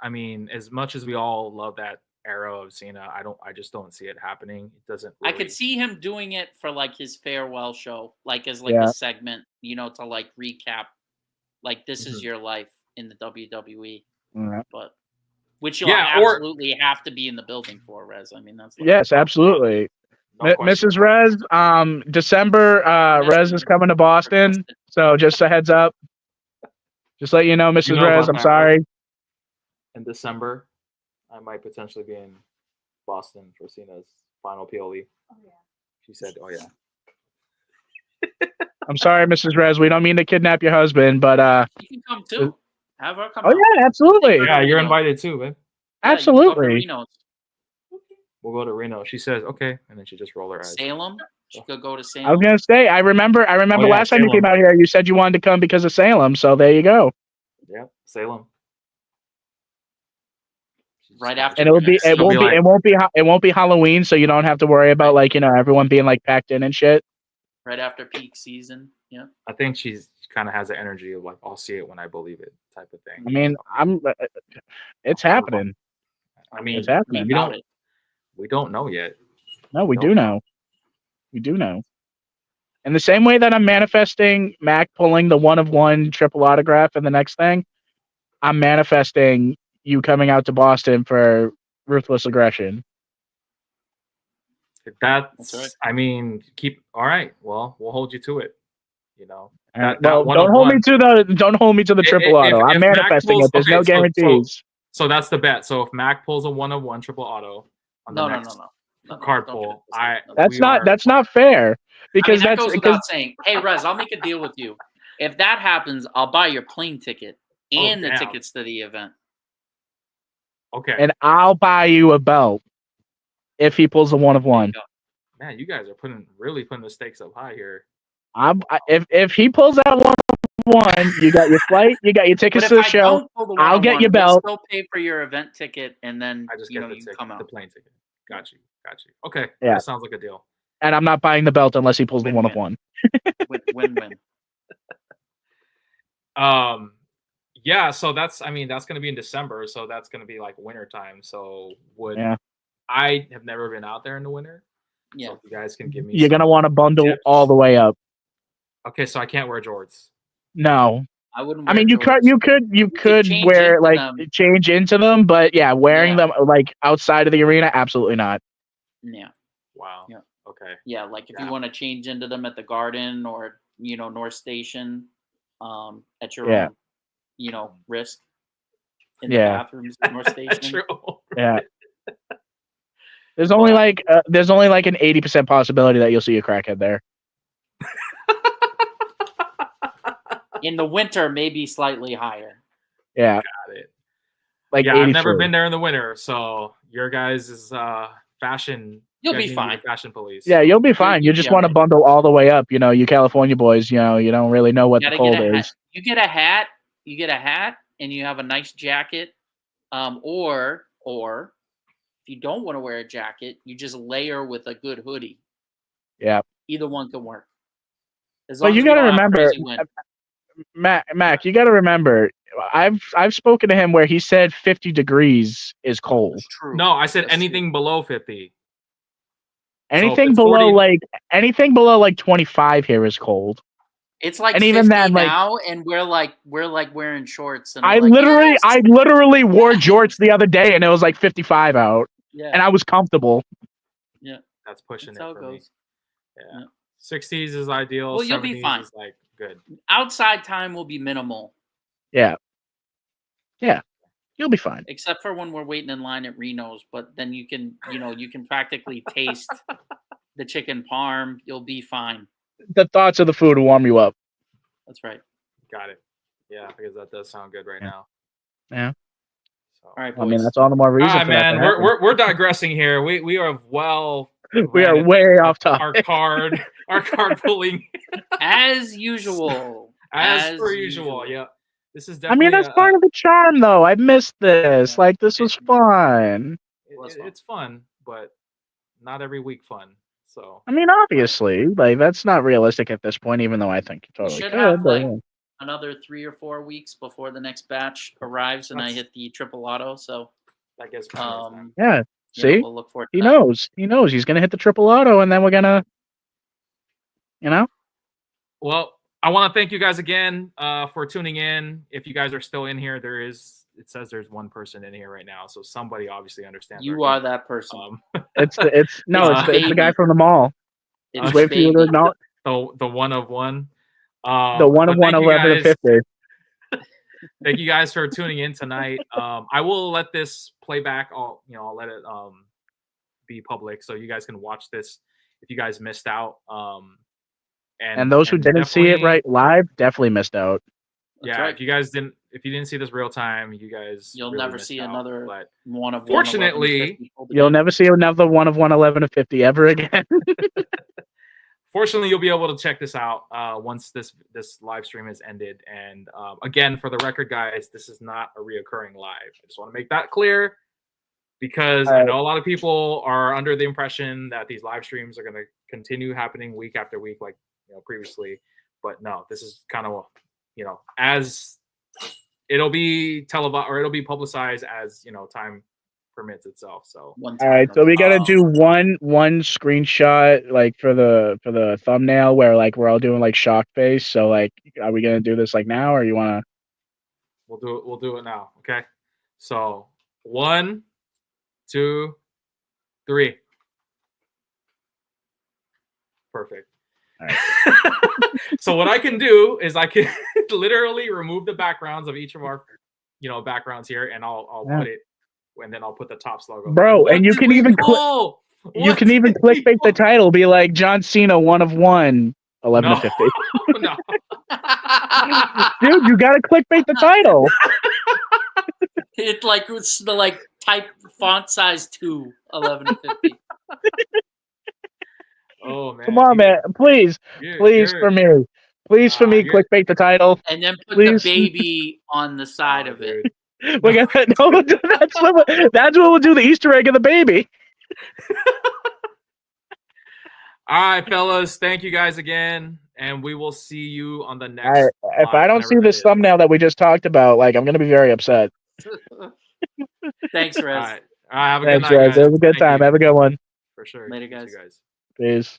S1: mean, as much as we all love that era of Cena, I just don't see it happening. It doesn't really...
S2: I could see him doing it for like his farewell show, like as like a segment, to like recap, like this is your life in the WWE. But which you'll absolutely have to be in the building for, Rez. I mean, that's like,
S3: yes, absolutely. No Mrs. Rez, December, Rez is coming to Boston, so just a heads up. Just let you know, Mrs. Rez, I'm sorry.
S1: In December, I might potentially be in Boston for Cena's final PLE. Oh, yeah. She said, oh, yeah.
S3: I'm sorry, Mrs. Rez. We don't mean to kidnap your husband, but...
S2: You can come, too. Have her come
S3: yeah, absolutely.
S1: Yeah, you're invited, too, man.
S3: Absolutely.
S1: We'll go to Reno. She says, okay, and then she just roll her eyes.
S2: Salem. She could go to
S3: I was
S2: Salem.
S3: gonna say, I remember
S1: Oh, yeah,
S3: last time you
S1: Salem.
S3: came out here, you said you wanted to come because of Salem. So there you go.
S1: Yeah, Salem.
S2: Right after
S3: And it
S1: She'll be like-
S3: won't be Halloween, so you don't have to worry about like everyone being like packed in and shit.
S2: right after peak season. Yeah.
S1: I think she's kind of has the energy of like, I'll see it when I believe it type of thing.
S3: I mean, it's happening.
S1: I mean,
S3: It's happening.
S1: we don't know yet.
S3: No, we do know. We do know. In the same way that I'm manifesting Mac pulling the 1 of 1 triple autograph in the next thing, I'm manifesting you coming out to Boston for Ruthless Aggression.
S1: That's
S2: right.
S1: I mean, all right. Well, we'll hold you to it. You know.
S3: Well, don't hold me to the triple auto. I'm manifesting it. There's no guarantees.
S1: So that's the bet. So if Mac pulls a 1 of 1 triple auto on the next card pull,
S3: that's not fair because
S2: that goes without saying. Hey, Rez, I'll make a deal with you. If that happens, I'll buy your plane ticket and the tickets to the event.
S1: Okay.
S3: And I'll buy you a belt if he pulls a 1 of 1.
S1: Man, you guys are really putting the stakes up high here.
S3: If he pulls out 1 of 1, you got your flight, you got your tickets to the show. I'll get your belt.
S2: We'll still pay for your event ticket, and then
S1: I just get the plane ticket. Got you. Okay.
S3: Yeah.
S1: That sounds like a deal.
S3: And I'm not buying the belt unless he pulls the 1 of 1.
S2: Win-win.
S1: Yeah, so that's going to be in December, so that's going to be like winter time. So I have never been out there in the winter.
S2: Yeah.
S1: So if you guys can give me
S3: You're going to want to bundle
S1: tips.
S3: all the way up.
S1: Okay, so I can't wear jorts.
S3: No.
S2: I wouldn't.
S3: I mean, you could wear like change into them, but wearing them like outside of the arena, absolutely not.
S2: Yeah.
S1: Wow. Yeah. Okay.
S2: Yeah, like if you want to change into them at the Garden or North Station, at your own, risk. In the bathrooms at North Station.
S3: Yeah. There's only like an 80% possibility that you'll see a crackhead there.
S2: In the winter, maybe slightly higher.
S3: Yeah.
S1: Got it.
S3: Like
S1: I've never been there in the winter, so your guys is fashion.
S2: You'll be fine.
S1: Fashion police.
S3: Yeah, you'll be fine. You just want to bundle all the way up. You California boys. You don't really know what the cold is.
S2: You get a hat. And you have a nice jacket. Or if you don't want to wear a jacket, you just layer with a good hoodie.
S3: Yeah.
S2: Either one can work.
S3: But you got to remember, Mac, you got to remember, I've spoken to him where he said 50 degrees is cold.
S2: True.
S1: No, I said anything below 50.
S3: Anything below 40... anything below 25 here is cold.
S2: It's like
S3: and
S2: 50
S3: even then,
S2: now, and we're wearing shorts. And
S3: I literally wore jorts the other day, and it was like 55 out.
S2: Yeah.
S3: And I was comfortable.
S2: Yeah,
S1: that's pushing it for me.
S2: Yeah.
S1: 60s is ideal.
S2: Well, you'll be fine.
S1: Is like good.
S2: Outside time will be minimal.
S3: Yeah. Yeah. You'll be fine.
S2: Except for when we're waiting in line at Reno's, but then you can practically taste the chicken parm. You'll be fine.
S3: The thoughts of the food will warm you up.
S2: That's right.
S1: Got it. Yeah, because that does sound good right now.
S3: Yeah.
S2: So, all right, boys.
S3: I mean, that's all the more reason.
S1: All right, man. We're digressing here. We are
S3: we are way off topic.
S1: Our card pulling
S2: as usual.
S1: As per usual. Yeah. This is
S3: definitely. I mean, that's part of the charm, though. I missed this. Yeah. This was fun.
S1: It's fun, but not every week fun. So
S3: I mean, obviously, that's not realistic at this point. Even though I think you totally
S2: should
S3: could.
S2: Have another 3 or 4 weeks before the next batch arrives, and I hit the triple auto. So
S1: I guess.
S3: Yeah. See,
S2: we'll look forward to
S3: he knows. He knows he's gonna hit the triple auto, and then we're gonna,
S1: Well, I want to thank you guys again for tuning in. If you guys are still in here, it says there's one person in here right now, so somebody obviously understands.
S2: You are that person.
S3: It's the guy from the mall.
S2: It's
S3: wait for you to acknowledge
S1: the 1 of 1.
S3: The 1 of 1, 11 to 50.
S1: Thank you guys for tuning in tonight. I will let this play back. I'll let it be public so you guys can watch this if you guys missed out. And
S3: those who didn't see it live definitely missed out.
S1: Yeah, right. If if you didn't see this real time, you guys
S2: You'll
S1: really
S2: never
S1: missed
S2: see
S1: out,
S2: another
S1: But
S2: one of
S1: fortunately,
S2: 1 11
S3: You'll never see another one of 111 to 50 ever again.
S1: fortunately, you'll be able to check this out once this live stream has ended. And again, for the record, guys, this is not a reoccurring live. I just want to make that clear, because I know a lot of people are under the impression that these live streams are going to continue happening week after week, like previously. But no, this is kind of as it'll be televised, or it'll be publicized as time permits itself. So
S2: All
S3: right, so we gotta do one screenshot like for the thumbnail where like we're all doing like shock face. So like, are we gonna do this like now, or you wanna?
S1: We'll do it now. Okay. So 1, 2, 3. Perfect.
S3: All right.
S1: So what I can do is I can literally remove the backgrounds of each of our backgrounds here, and I'll put it, and then I'll put the Tops logo.
S3: Bro, and you can even clickbait the title, be like John Cena 1 of 1, 11 to 50.
S1: No.
S3: Dude, you gotta clickbait the title.
S2: It's like type font size 2, 11 to 50.
S1: Oh man!
S3: Come on, man! Please for me, clickbait the title,
S2: and then put
S3: please.
S2: the baby on the side of it.
S3: We got no. That's what we'll do. The Easter egg of the baby.
S1: All right, fellas. Thank you guys again, and we will see you on the next.
S3: Right. If I don't see this thumbnail that we just talked about, like I'm gonna be very upset.
S2: Thanks, Rez.
S1: All right. Have a
S3: Thanks,
S1: good night,
S3: Rez.
S1: guys.
S3: It was a good time. Have a good one.
S1: For sure.
S2: Later, guys.
S3: Peace.